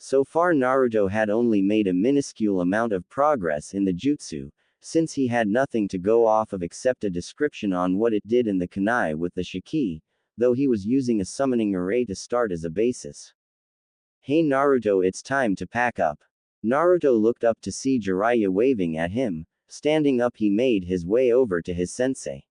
So far, Naruto had only made a minuscule amount of progress in the jutsu, since he had nothing to go off of except a description on what it did in the kunai with the Shiki, though he was using a summoning array to start as a basis. Hey Naruto, it's time to pack up. Naruto looked up to see Jiraiya waving at him. Standing up, he made his way over to his sensei.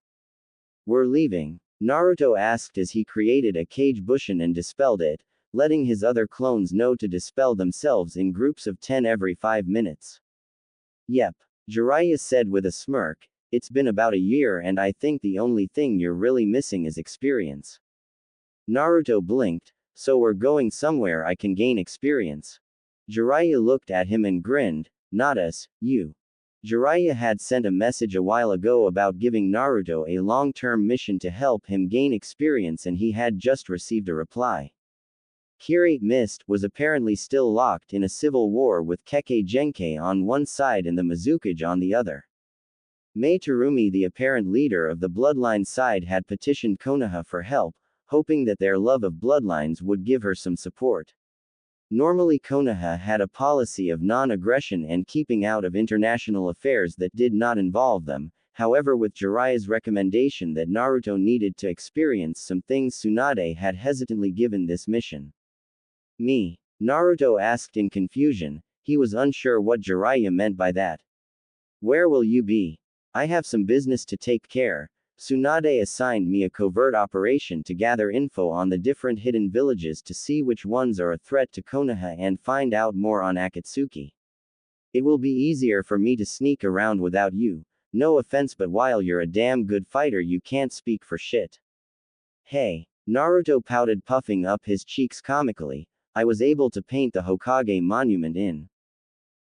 We're leaving, Naruto asked as he created a Kage Bushin and dispelled it, letting his other clones know to dispel themselves in groups of 10 every 5 minutes. Yep, Jiraiya said with a smirk. It's been about a year and I think the only thing you're really missing is experience. Naruto blinked. So we're going somewhere I can gain experience. Jiraiya looked at him and grinned. Not us, you. Jiraiya had sent a message a while ago about giving Naruto a long-term mission to help him gain experience, and he had just received a reply. Kiri, Mist, was apparently still locked in a civil war with Kekkei Genkai on one side and the Mizukage on the other. Mei Terumi, the apparent leader of the bloodline side, had petitioned Konoha for help, hoping that their love of bloodlines would give her some support. Normally, Konoha had a policy of non-aggression and keeping out of international affairs that did not involve them. However, with Jiraiya's recommendation that Naruto needed to experience some things, Tsunade had hesitantly given this mission. Me? Naruto asked in confusion. He was unsure what Jiraiya meant by that. Where will you be? I have some business to take care. Tsunade assigned me a covert operation to gather info on the different hidden villages to see which ones are a threat to Konoha and find out more on Akatsuki. It will be easier for me to sneak around without you. No offense, but while you're a damn good fighter, you can't speak for shit. Hey, Naruto pouted, puffing up his cheeks comically. I was able to paint the Hokage monument in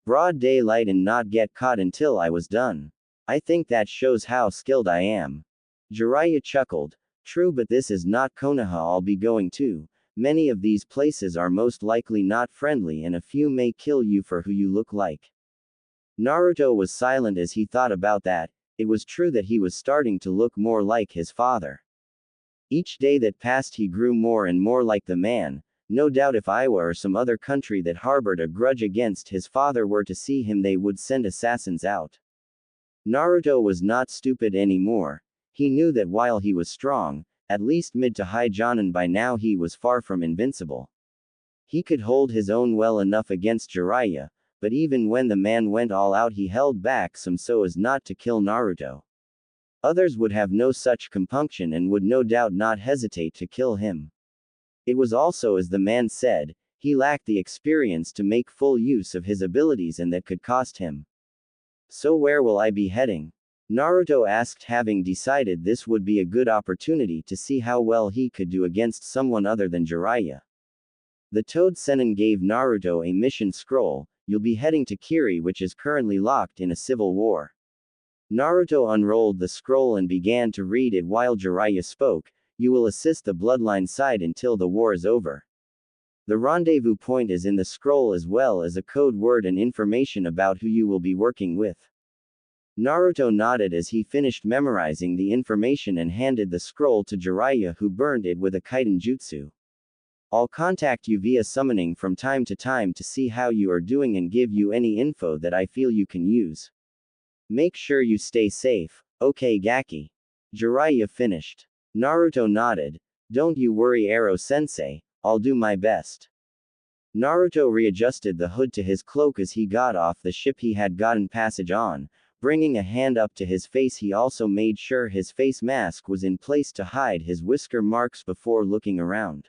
broad daylight and not get caught until I was done. I think that shows how skilled I am. Jiraiya chuckled. True, but this is not Konoha I'll be going to. Many of these places are most likely not friendly and a few may kill you for who you look like. Naruto was silent as he thought about that. It was true that he was starting to look more like his father. Each day that passed he grew more and more like the man. No doubt if Iowa or some other country that harbored a grudge against his father were to see him, they would send assassins out. Naruto was not stupid anymore. He knew that while he was strong, at least mid to high Jonin by now, he was far from invincible. He could hold his own well enough against Jiraiya, but even when the man went all out, he held back some so as not to kill Naruto. Others would have no such compunction and would no doubt not hesitate to kill him. It was also as the man said, he lacked the experience to make full use of his abilities, and that could cost him. So where will I be heading? Naruto asked, having decided this would be a good opportunity to see how well he could do against someone other than Jiraiya. The Toad Sennin gave Naruto a mission scroll. You'll be heading to Kiri, which is currently locked in a civil war. Naruto unrolled the scroll and began to read it while Jiraiya spoke. You will assist the bloodline side until the war is over. The rendezvous point is in the scroll as well as a code word and information about who you will be working with. Naruto nodded as he finished memorizing the information and handed the scroll to Jiraiya, who burned it with a Kaiden jutsu. I'll contact you via summoning from time to time to see how you are doing and give you any info that I feel you can use. Make sure you stay safe. Okay, Gaki. Jiraiya finished. Naruto nodded. Don't you worry, Ero-sensei, I'll do my best. Naruto readjusted the hood to his cloak as he got off the ship he had gotten passage on. Bringing a hand up to his face, he also made sure his face mask was in place to hide his whisker marks before looking around.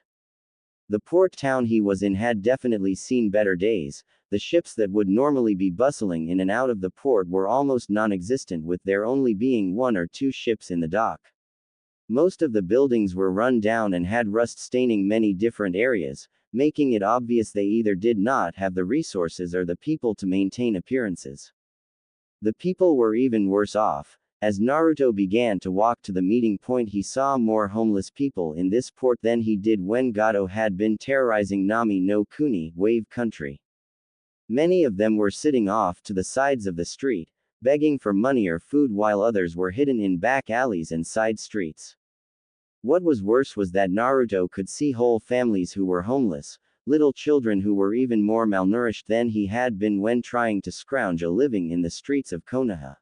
The port town he was in had definitely seen better days. The ships that would normally be bustling in and out of the port were almost non-existent, with there only being 1 or 2 ships in the dock. Most of the buildings were run down and had rust staining many different areas, making it obvious they either did not have the resources or the people to maintain appearances. The people were even worse off. As Naruto began to walk to the meeting point, he saw more homeless people in this port than he did when Gato had been terrorizing Nami no Kuni, Wave Country. Many of them were sitting off to the sides of the street, begging for money or food, while others were hidden in back alleys and side streets. What was worse was that Naruto could see whole families who were homeless, little children who were even more malnourished than he had been when trying to scrounge a living in the streets of Konoha.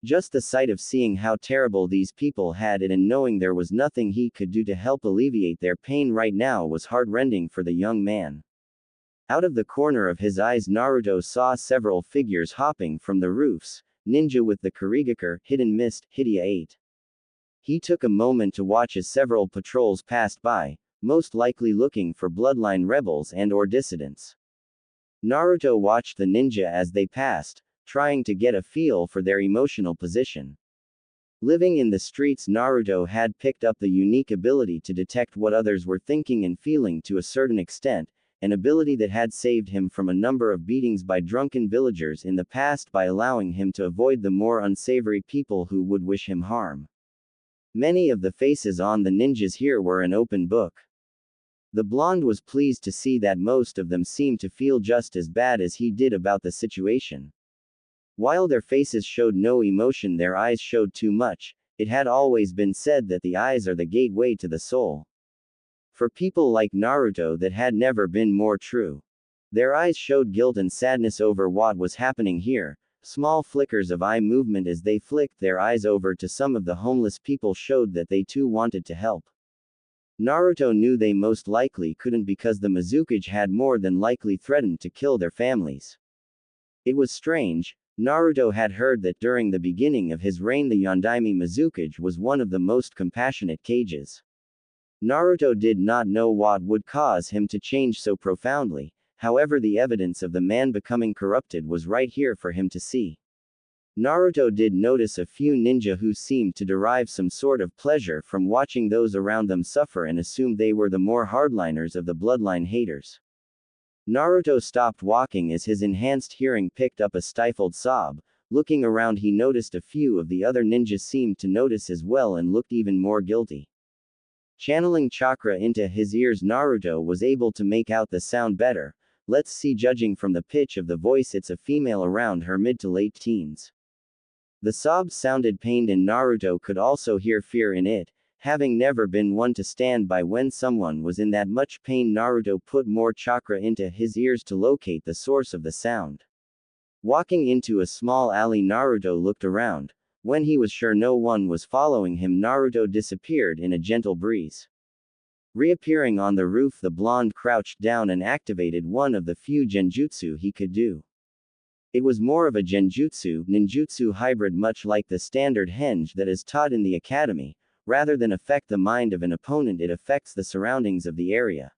Just the sight of seeing how terrible these people had it and knowing there was nothing he could do to help alleviate their pain right now was heartrending for the young man. Out of the corner of his eyes, Naruto saw several figures hopping from the roofs. Ninja with the Kurigakure, Hidden Mist, Hidia 8. He took a moment to watch as several patrols passed by, most likely looking for bloodline rebels and/or dissidents. Naruto watched the ninja as they passed, trying to get a feel for their emotional position. Living in the streets, Naruto had picked up the unique ability to detect what others were thinking and feeling to a certain extent, an ability that had saved him from a number of beatings by drunken villagers in the past by allowing him to avoid the more unsavory people who would wish him harm. Many of the faces on the ninjas here were an open book. The blonde was pleased to see that most of them seemed to feel just as bad as he did about the situation. While their faces showed no emotion, their eyes showed too much. It had always been said that the eyes are the gateway to the soul. For people like Naruto, that had never been more true. Their eyes showed guilt and sadness over what was happening here. Small flickers of eye movement as they flicked their eyes over to some of the homeless people showed that they too wanted to help. Naruto knew they most likely couldn't because the Mizukage had more than likely threatened to kill their families. It was strange. Naruto had heard that during the beginning of his reign the Yondaime Mizukage was one of the most compassionate cages. Naruto did not know what would cause him to change so profoundly. However, the evidence of the man becoming corrupted was right here for him to see. Naruto did notice a few ninja who seemed to derive some sort of pleasure from watching those around them suffer and assumed they were the more hardliners of the bloodline haters. Naruto stopped walking as his enhanced hearing picked up a stifled sob. Looking around, he noticed a few of the other ninjas seemed to notice as well and looked even more guilty. Channeling chakra into his ears, Naruto was able to make out the sound better. Let's see, judging from the pitch of the voice, it's a female around her mid to late teens. The sobs sounded pained and Naruto could also hear fear in it. Having never been one to stand by when someone was in that much pain, Naruto put more chakra into his ears to locate the source of the sound. Walking into a small alley, Naruto looked around. When he was sure no one was following him, Naruto disappeared in a gentle breeze. Reappearing on the roof, the blonde crouched down and activated one of the few genjutsu he could do. It was more of a genjutsu, ninjutsu hybrid, much like the standard henge that is taught in the academy. Rather than affect the mind of an opponent, it affects the surroundings of the area.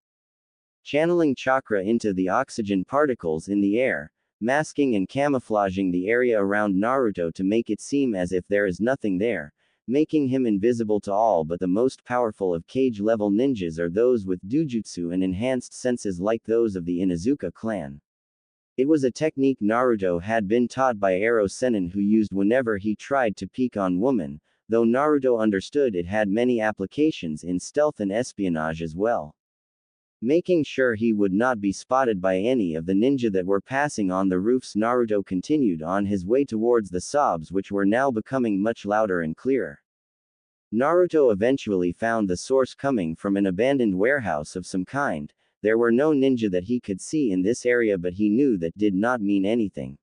Channeling chakra into the oxygen particles in the air, masking and camouflaging the area around Naruto to make it seem as if there is nothing there, making him invisible to all, but the most powerful of cage-level ninjas are those with dujutsu and enhanced senses like those of the Inuzuka clan. It was a technique Naruto had been taught by Ero Sennin, who used whenever he tried to peek on women, though Naruto understood it had many applications in stealth and espionage as well. Making sure he would not be spotted by any of the ninja that were passing on the roofs, Naruto continued on his way towards the sobs, which were now becoming much louder and clearer. Naruto eventually found the source coming from an abandoned warehouse of some kind. There were no ninja that he could see in this area, but he knew that did not mean anything.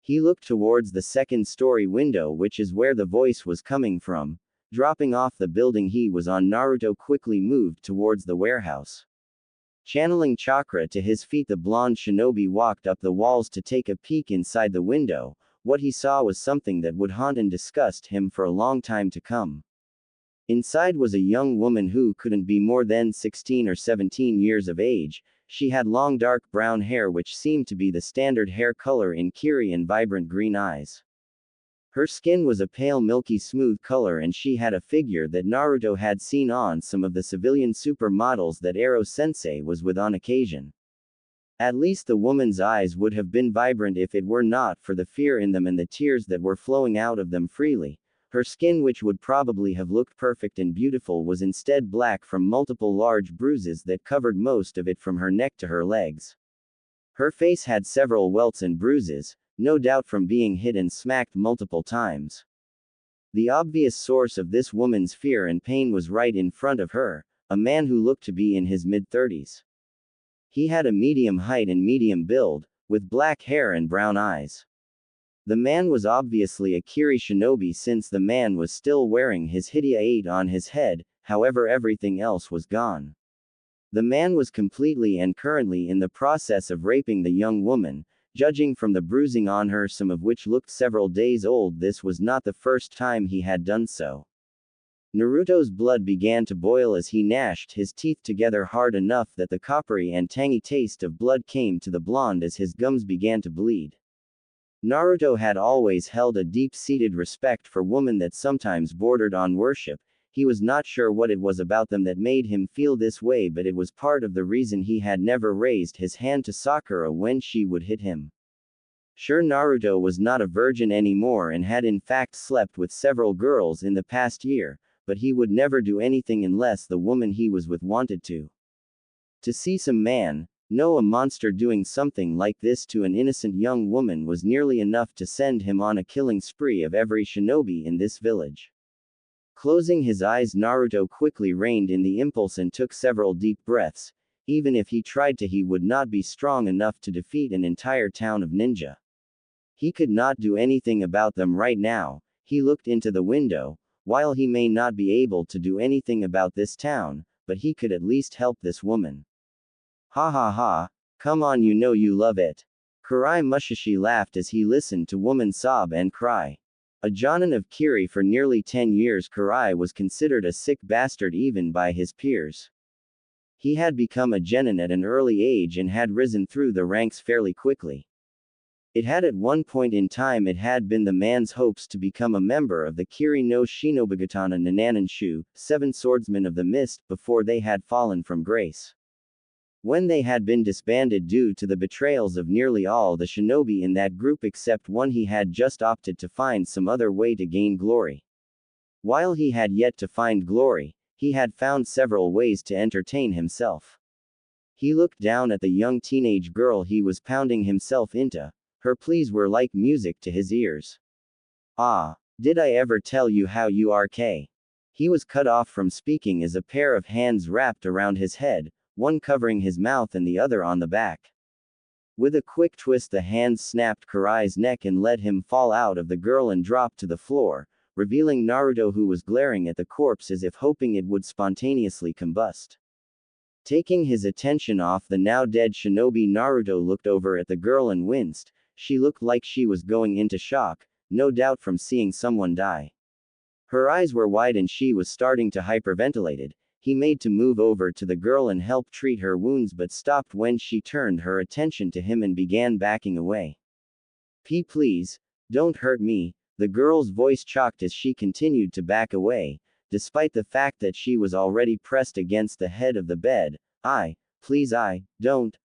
He looked towards the second-story window, which is where the voice was coming from. Dropping off the building he was on, Naruto quickly moved towards the warehouse. Channeling chakra to his feet, the blonde shinobi walked up the walls to take a peek inside the window. What he saw was something that would haunt and disgust him for a long time to come. Inside was a young woman who couldn't be more than 16 or 17 years of age. She had long dark brown hair, which seemed to be the standard hair color in Kiri, and vibrant green eyes. Her skin was a pale milky smooth color, and she had a figure that Naruto had seen on some of the civilian supermodels that Ero Sensei was with on occasion. At least the woman's eyes would have been vibrant if it were not for the fear in them and the tears that were flowing out of them freely. Her skin, which would probably have looked perfect and beautiful, was instead black from multiple large bruises that covered most of it from her neck to her legs. Her face had several welts and bruises, no doubt from being hit and smacked multiple times. The obvious source of this woman's fear and pain was right in front of her, a man who looked to be in his mid-30s. He had a medium height and medium build, with black hair and brown eyes. The man was obviously a Kiri shinobi, since the man was still wearing his Hidia 8 on his head, however everything else was gone. The man was completely and currently in the process of raping the young woman. Judging from the bruising on her, some of which looked several days old, this was not the first time he had done so. Naruto's blood began to boil as he gnashed his teeth together hard enough that the coppery and tangy taste of blood came to the blonde as his gums began to bleed. Naruto had always held a deep-seated respect for women that sometimes bordered on worship. He was not sure what it was about them that made him feel this way, but it was part of the reason he had never raised his hand to Sakura when she would hit him. Sure, Naruto was not a virgin anymore and had in fact slept with several girls in the past year, but he would never do anything unless the woman he was with wanted to. To see some man, no, a monster, doing something like this to an innocent young woman was nearly enough to send him on a killing spree of every shinobi in this village. Closing his eyes, Naruto quickly reined in the impulse and took several deep breaths. Even if he tried to, he would not be strong enough to defeat an entire town of ninja. He could not do anything about them right now. He looked into the window. While he may not be able to do anything about this town, but he could at least help this woman. Ha ha ha, come on, you know you love it. Kurai Mushishi laughed as he listened to woman sob and cry. A Jonin of Kiri for nearly 10 years, Kurai was considered a sick bastard even by his peers. He had become a genin at an early age and had risen through the ranks fairly quickly. It had at one point in time it had been the man's hopes to become a member of the Kiri no Shinobigatana Nananshu, 7 swordsmen of the mist, before they had fallen from grace. When they had been disbanded due to the betrayals of nearly all the shinobi in that group except one, he had just opted to find some other way to gain glory. While he had yet to find glory, he had found several ways to entertain himself. He looked down at the young teenage girl he was pounding himself into. Her pleas were like music to his ears. Ah, did I ever tell you how you are K? He was cut off from speaking as a pair of hands wrapped around his head, one covering his mouth and the other on the back. With a quick twist, the hands snapped Kurai's neck and let him fall out of the girl and drop to the floor, revealing Naruto, who was glaring at the corpse as if hoping it would spontaneously combust. Taking his attention off the now dead shinobi, Naruto looked over at the girl and winced. She looked like she was going into shock, no doubt from seeing someone die. Her eyes were wide and she was starting to hyperventilate. He made to move over to the girl and help treat her wounds, but stopped when she turned her attention to him and began backing away. Please, don't hurt me. The girl's voice chocked as she continued to back away, despite the fact that she was already pressed against the head of the bed. Please, I don't.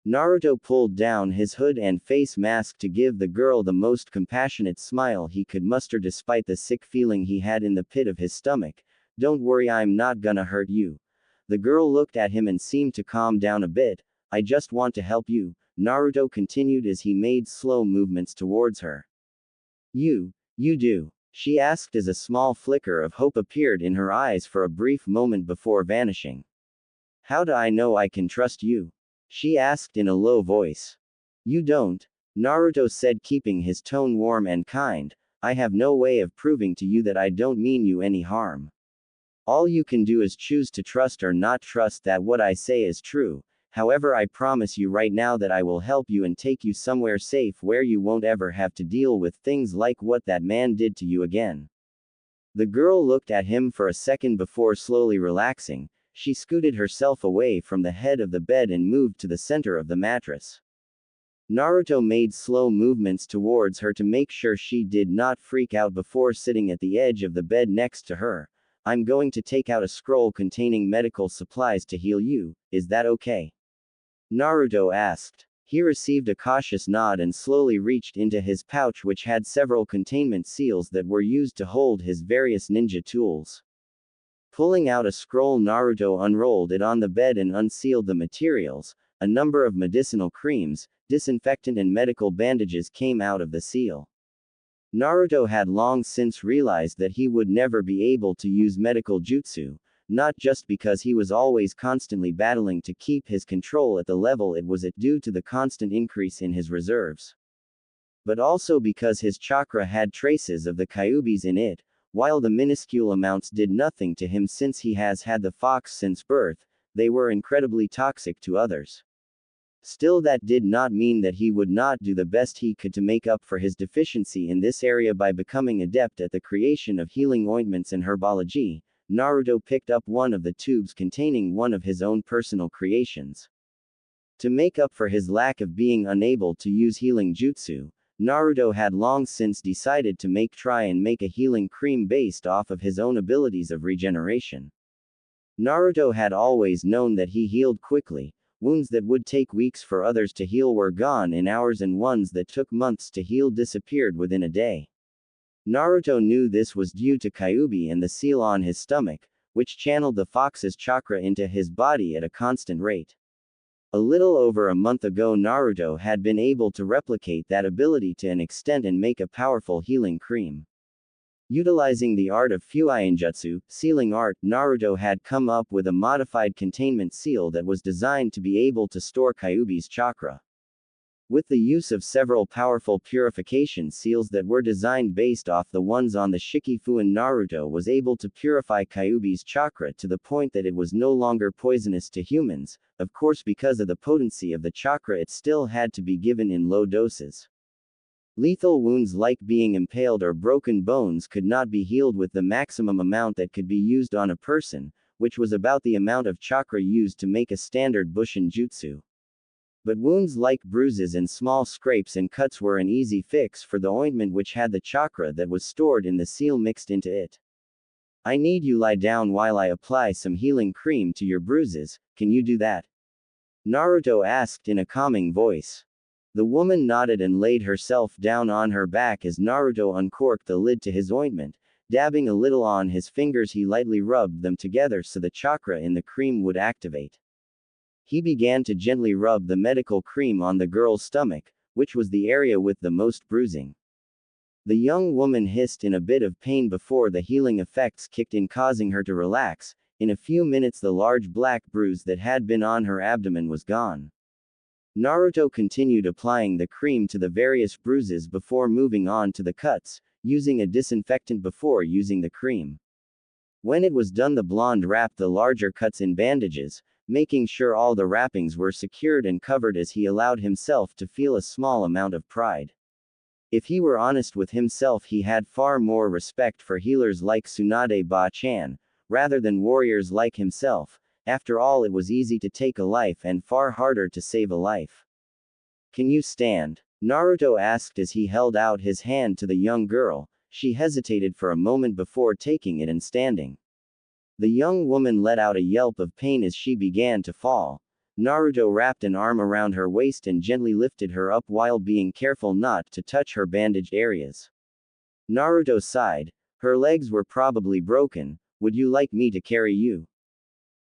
Naruto pulled down his hood and face mask to give the girl the most compassionate smile he could muster despite the sick feeling he had in the pit of his stomach. Don't worry, I'm not gonna hurt you. The girl looked at him and seemed to calm down a bit. I just want to help you, Naruto continued as he made slow movements towards her. You do? She asked as a small flicker of hope appeared in her eyes for a brief moment before vanishing. How do I know I can trust you? She asked in a low voice. You don't, Naruto said, keeping his tone warm and kind. I have no way of proving to you that I don't mean you any harm. All you can do is choose to trust or not trust that what I say is true. However, I promise you right now that I will help you and take you somewhere safe where you won't ever have to deal with things like what that man did to you again. The girl looked at him for a second before slowly relaxing. She scooted herself away from the head of the bed and moved to the center of the mattress. Naruto made slow movements towards her to make sure she did not freak out before sitting at the edge of the bed next to her. I'm going to take out a scroll containing medical supplies to heal you, is that okay? Naruto asked. He received a cautious nod and slowly reached into his pouch, which had several containment seals that were used to hold his various ninja tools. Pulling out a scroll, Naruto unrolled it on the bed and unsealed the materials. A number of medicinal creams, disinfectant and medical bandages came out of the seal. Naruto had long since realized that he would never be able to use medical jutsu, not just because he was always constantly battling to keep his control at the level it was at due to the constant increase in his reserves, but also because his chakra had traces of the kyubis in it. While the minuscule amounts did nothing to him since he has had the fox since birth, they were incredibly toxic to others. Still, that did not mean that he would not do the best he could to make up for his deficiency in this area by becoming adept at the creation of healing ointments and herbology. Naruto picked up one of the tubes containing one of his own personal creations. To make up for his lack of being unable to use healing jutsu, Naruto had long since decided to try and make a healing cream based off of his own abilities of regeneration. Naruto had always known that he healed quickly. Wounds that would take weeks for others to heal were gone in hours, and ones that took months to heal disappeared within a day. Naruto knew this was due to Kyubi and the seal on his stomach, which channeled the fox's chakra into his body at a constant rate. A little over a month ago, Naruto had been able to replicate that ability to an extent and make a powerful healing cream. Utilizing the art of Fuinjutsu, sealing art, Naruto had come up with a modified containment seal that was designed to be able to store Kyubi's chakra. With the use of several powerful purification seals that were designed based off the ones on the Shikifuin, Naruto was able to purify Kyubi's chakra to the point that it was no longer poisonous to humans. Of course, because of the potency of the chakra, it still had to be given in low doses. Lethal wounds like being impaled or broken bones could not be healed with the maximum amount that could be used on a person, which was about the amount of chakra used to make a standard Bushin jutsu. But wounds like bruises and small scrapes and cuts were an easy fix for the ointment, which had the chakra that was stored in the seal mixed into it. I need you lie down while I apply some healing cream to your bruises, can you do that? Naruto asked in a calming voice. The woman nodded and laid herself down on her back as Naruto uncorked the lid to his ointment. Dabbing a little on his fingers, he lightly rubbed them together so the chakra in the cream would activate. He began to gently rub the medical cream on the girl's stomach, which was the area with the most bruising. The young woman hissed in a bit of pain before the healing effects kicked in, causing her to relax. In a few minutes, the large black bruise that had been on her abdomen was gone. Naruto continued applying the cream to the various bruises before moving on to the cuts, using a disinfectant before using the cream. When it was done, the blonde wrapped the larger cuts in bandages, making sure all the wrappings were secured and covered as he allowed himself to feel a small amount of pride. If he were honest with himself, he had far more respect for healers like Tsunade Ba-chan, rather than warriors like himself. After all, it was easy to take a life and far harder to save a life. Can you stand? Naruto asked as he held out his hand to the young girl. She hesitated for a moment before taking it and standing. The young woman let out a yelp of pain as she began to fall. Naruto wrapped an arm around her waist and gently lifted her up while being careful not to touch her bandaged areas. Naruto sighed. Her legs were probably broken. Would you like me to carry you?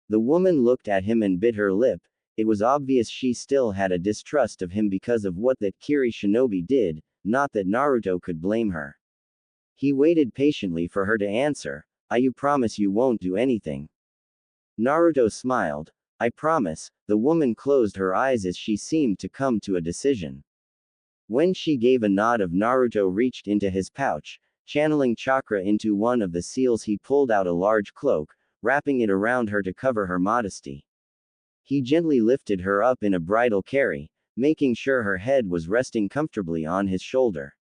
The woman looked at him and bit her lip. It was obvious she still had a distrust of him because of what that Kiri shinobi did, not that Naruto could blame her. He waited patiently for her to answer. You promise you won't do anything? Naruto smiled. I promise. The woman closed her eyes as she seemed to come to a decision. When she gave a nod, Naruto reached into his pouch, channeling chakra into one of the seals. He pulled out a large cloak, wrapping it around her to cover her modesty. He gently lifted her up in a bridal carry, making sure her head was resting comfortably on his shoulder.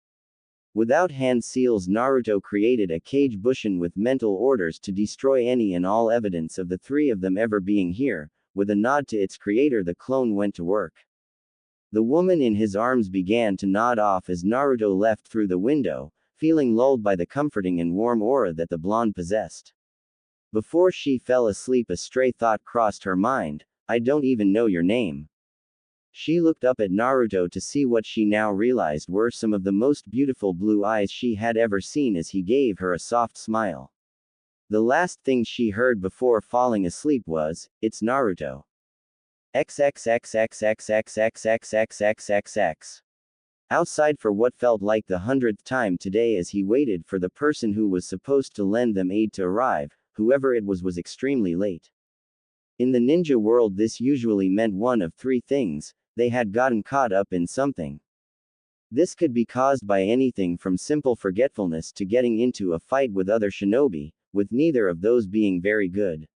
Without hand seals, Naruto created a cage bushin with mental orders to destroy any and all evidence of the three of them ever being here. With a nod to its creator, the clone went to work. The woman in his arms began to nod off as Naruto left through the window, feeling lulled by the comforting and warm aura that the blonde possessed. Before she fell asleep, a stray thought crossed her mind. I don't even know your name. She looked up at Naruto to see what she now realized were some of the most beautiful blue eyes she had ever seen as he gave her a soft smile. The last thing she heard before falling asleep was, "It's Naruto." XXXXXXXXXXXXX. Outside for what felt like the 100th time today as he waited for the person who was supposed to lend them aid to arrive, whoever it was extremely late. In the ninja world, this usually meant one of three things: they had gotten caught up in something. This could be caused by anything from simple forgetfulness to getting into a fight with other shinobi, with neither of those being very good.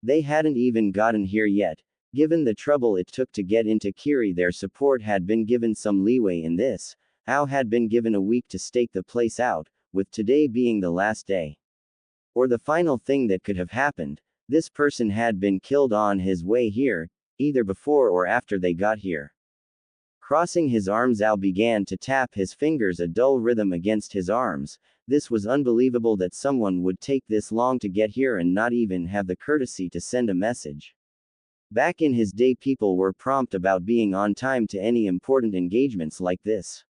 They hadn't even gotten here yet. Given the trouble it took to get into Kiri, their support had been given some leeway in this. Ao had been given a week to stake the place out, with today being the last day. Or the final thing that could have happened: this person had been killed on his way here, either before or after they got here. Crossing his arms, Ao began to tap his fingers, a dull rhythm against his arms. This was unbelievable that someone would take this long to get here and not even have the courtesy to send a message. Back in his day, people were prompt about being on time to any important engagements like this.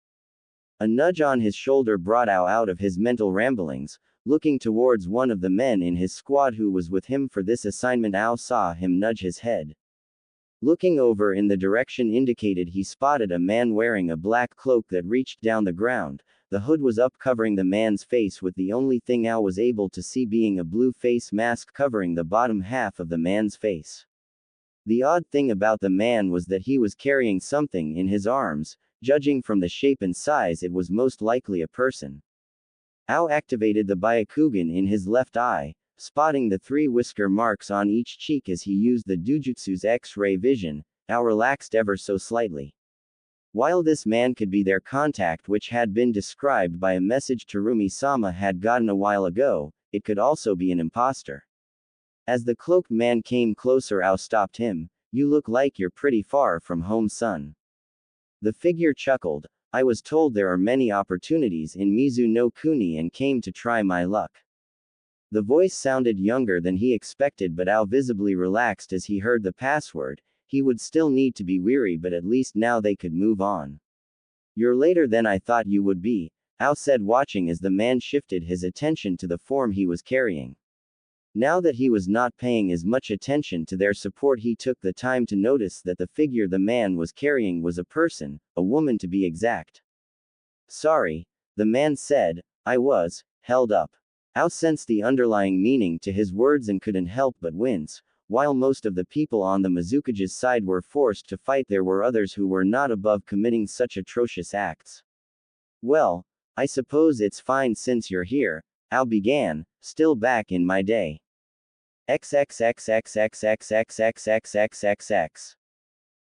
A nudge on his shoulder brought Ao out of his mental ramblings. Looking towards one of the men in his squad who was with him for this assignment, Ao saw him nudge his head. Looking over in the direction indicated, he spotted a man wearing a black cloak that reached down the ground. The hood was up, covering the man's face, with the only thing Ao was able to see being a blue face mask covering the bottom half of the man's face. The odd thing about the man was that he was carrying something in his arms. Judging from the shape and size, it was most likely a person. Ao activated the Byakugan in his left eye, spotting the 3 whisker marks on each cheek as he used the Dujutsu's X-ray vision. Ao relaxed ever so slightly. While this man could be their contact, which had been described by a message Terumi-sama had gotten a while ago, it could also be an imposter. As the cloaked man came closer, Ao stopped him. You look like you're pretty far from home, son. The figure chuckled. I was told there are many opportunities in Mizu no Kuni and came to try my luck. The voice sounded younger than he expected, but Ao visibly relaxed as he heard the password. He would still need to be weary, but at least now they could move on. You're later than I thought you would be, Ao said, watching as the man shifted his attention to the form he was carrying. Now that he was not paying as much attention to their support, he took the time to notice that the figure the man was carrying was a person, a woman to be exact. Sorry, the man said, I was held up. Ao sensed the underlying meaning to his words and couldn't help but wince. While most of the people on the Mizukage's side were forced to fight, there were others who were not above committing such atrocious acts. Well, I suppose it's fine since you're here, Ao began, still back in my day. XXXXXXXXXXXXX.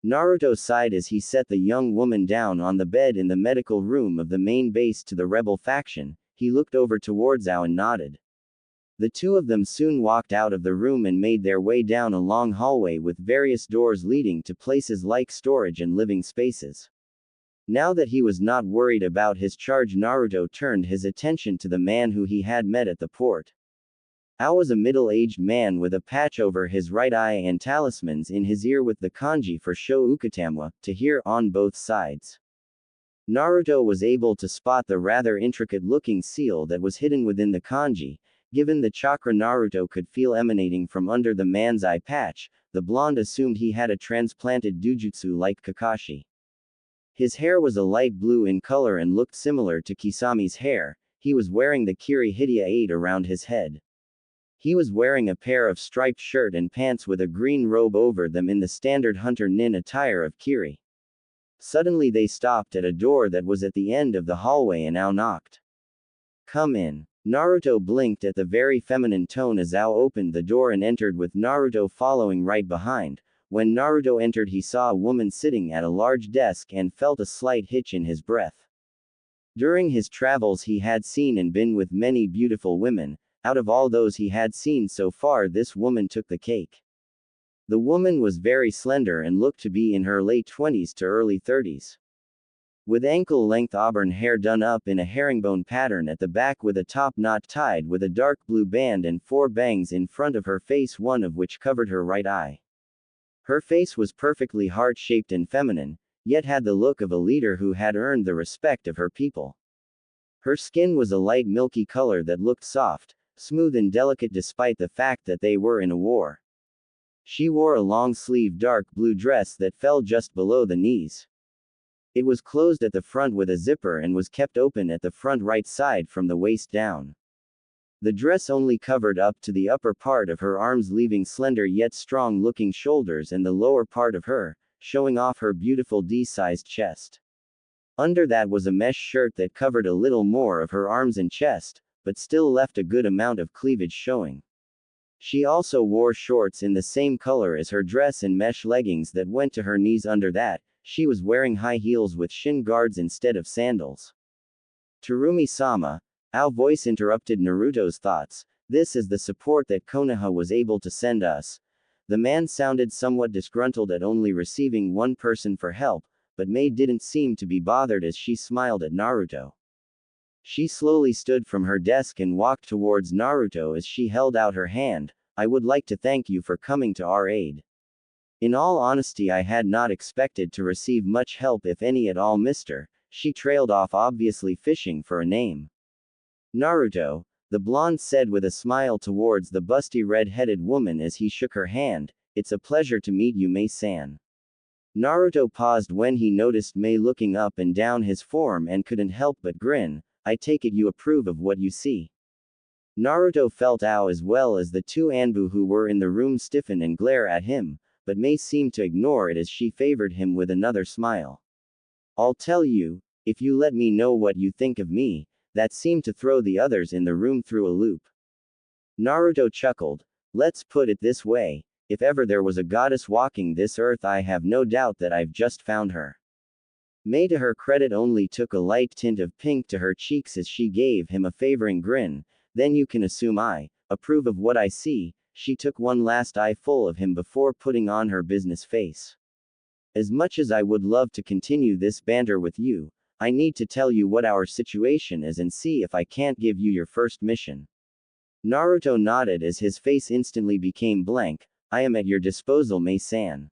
Naruto sighed as he set the young woman down on the bed in the medical room of the main base to the rebel faction. He looked over towards Ao and nodded. The two of them soon walked out of the room and made their way down a long hallway with various doors leading to places like storage and living spaces. Now that he was not worried about his charge, Naruto turned his attention to the man who he had met at the port. Ao was a middle-aged man with a patch over his right eye and talismans in his ear with the kanji for Sho Ukatamwa, to hear, on both sides. Naruto was able to spot the rather intricate-looking seal that was hidden within the kanji. Given the chakra Naruto could feel emanating from under the man's eye patch, the blonde assumed he had a transplanted dujutsu like Kakashi. His hair was a light blue in color and looked similar to Kisami's hair. He was wearing the Kiri Hidia 8 around his head. He was wearing a pair of striped shirt and pants with a green robe over them in the standard hunter nin attire of Kiri. Suddenly they stopped at a door that was at the end of the hallway and Ao knocked. "Come in." Naruto blinked at the very feminine tone as Ao opened the door and entered with Naruto following right behind. When Naruto entered, he saw a woman sitting at a large desk and felt a slight hitch in his breath. During his travels he had seen and been with many beautiful women. Out of all those he had seen so far, this woman took the cake. The woman was very slender and looked to be in her late 20s to early 30s. With ankle-length auburn hair done up in a herringbone pattern at the back with a top knot tied with a dark blue band and 4 bangs in front of her face, one of which covered her right eye. Her face was perfectly heart-shaped and feminine, yet had the look of a leader who had earned the respect of her people. Her skin was a light milky color that looked soft, smooth and delicate despite the fact that they were in a war. She wore a long-sleeved dark blue dress that fell just below the knees. It was closed at the front with a zipper and was kept open at the front right side from the waist down. The dress only covered up to the upper part of her arms, leaving slender yet strong-looking shoulders and the lower part of her, showing off her beautiful D-sized chest. Under that was a mesh shirt that covered a little more of her arms and chest, but still left a good amount of cleavage showing. She also wore shorts in the same color as her dress and mesh leggings that went to her knees. Under that, she was wearing high heels with shin guards instead of sandals. "Terumi-sama," Ao voice interrupted Naruto's thoughts. "This is the support that Konoha was able to send us." The man sounded somewhat disgruntled at only receiving one person for help, but Mei didn't seem to be bothered as she smiled at Naruto. She slowly stood from her desk and walked towards Naruto as she held out her hand. "I would like to thank you for coming to our aid. In all honesty, I had not expected to receive much help, if any at all, Mr." She trailed off, obviously fishing for a name. "Naruto," the blonde said with a smile towards the busty red-headed woman as he shook her hand. "It's a pleasure to meet you, Mei-san." Naruto paused when he noticed Mei looking up and down his form and couldn't help but grin. "I take it you approve of what you see." Naruto felt Ao as well as the 2 Anbu who were in the room stiffen and glare at him, but Mei seemed to ignore it as she favored him with another smile. "I'll tell you, if you let me know what you think of me." That seemed to throw the others in the room through a loop. Naruto chuckled. "Let's put it this way, if ever there was a goddess walking this earth, I have no doubt that I've just found her." Mei, to her credit, only took a light tint of pink to her cheeks as she gave him a favoring grin. "Then you can assume I approve of what I see." She took one last eye full of him before putting on her business face. "As much as I would love to continue this banter with you, I need to tell you what our situation is and see if I can't give you your first mission." Naruto nodded as his face instantly became blank. "I am at your disposal, Mei-san."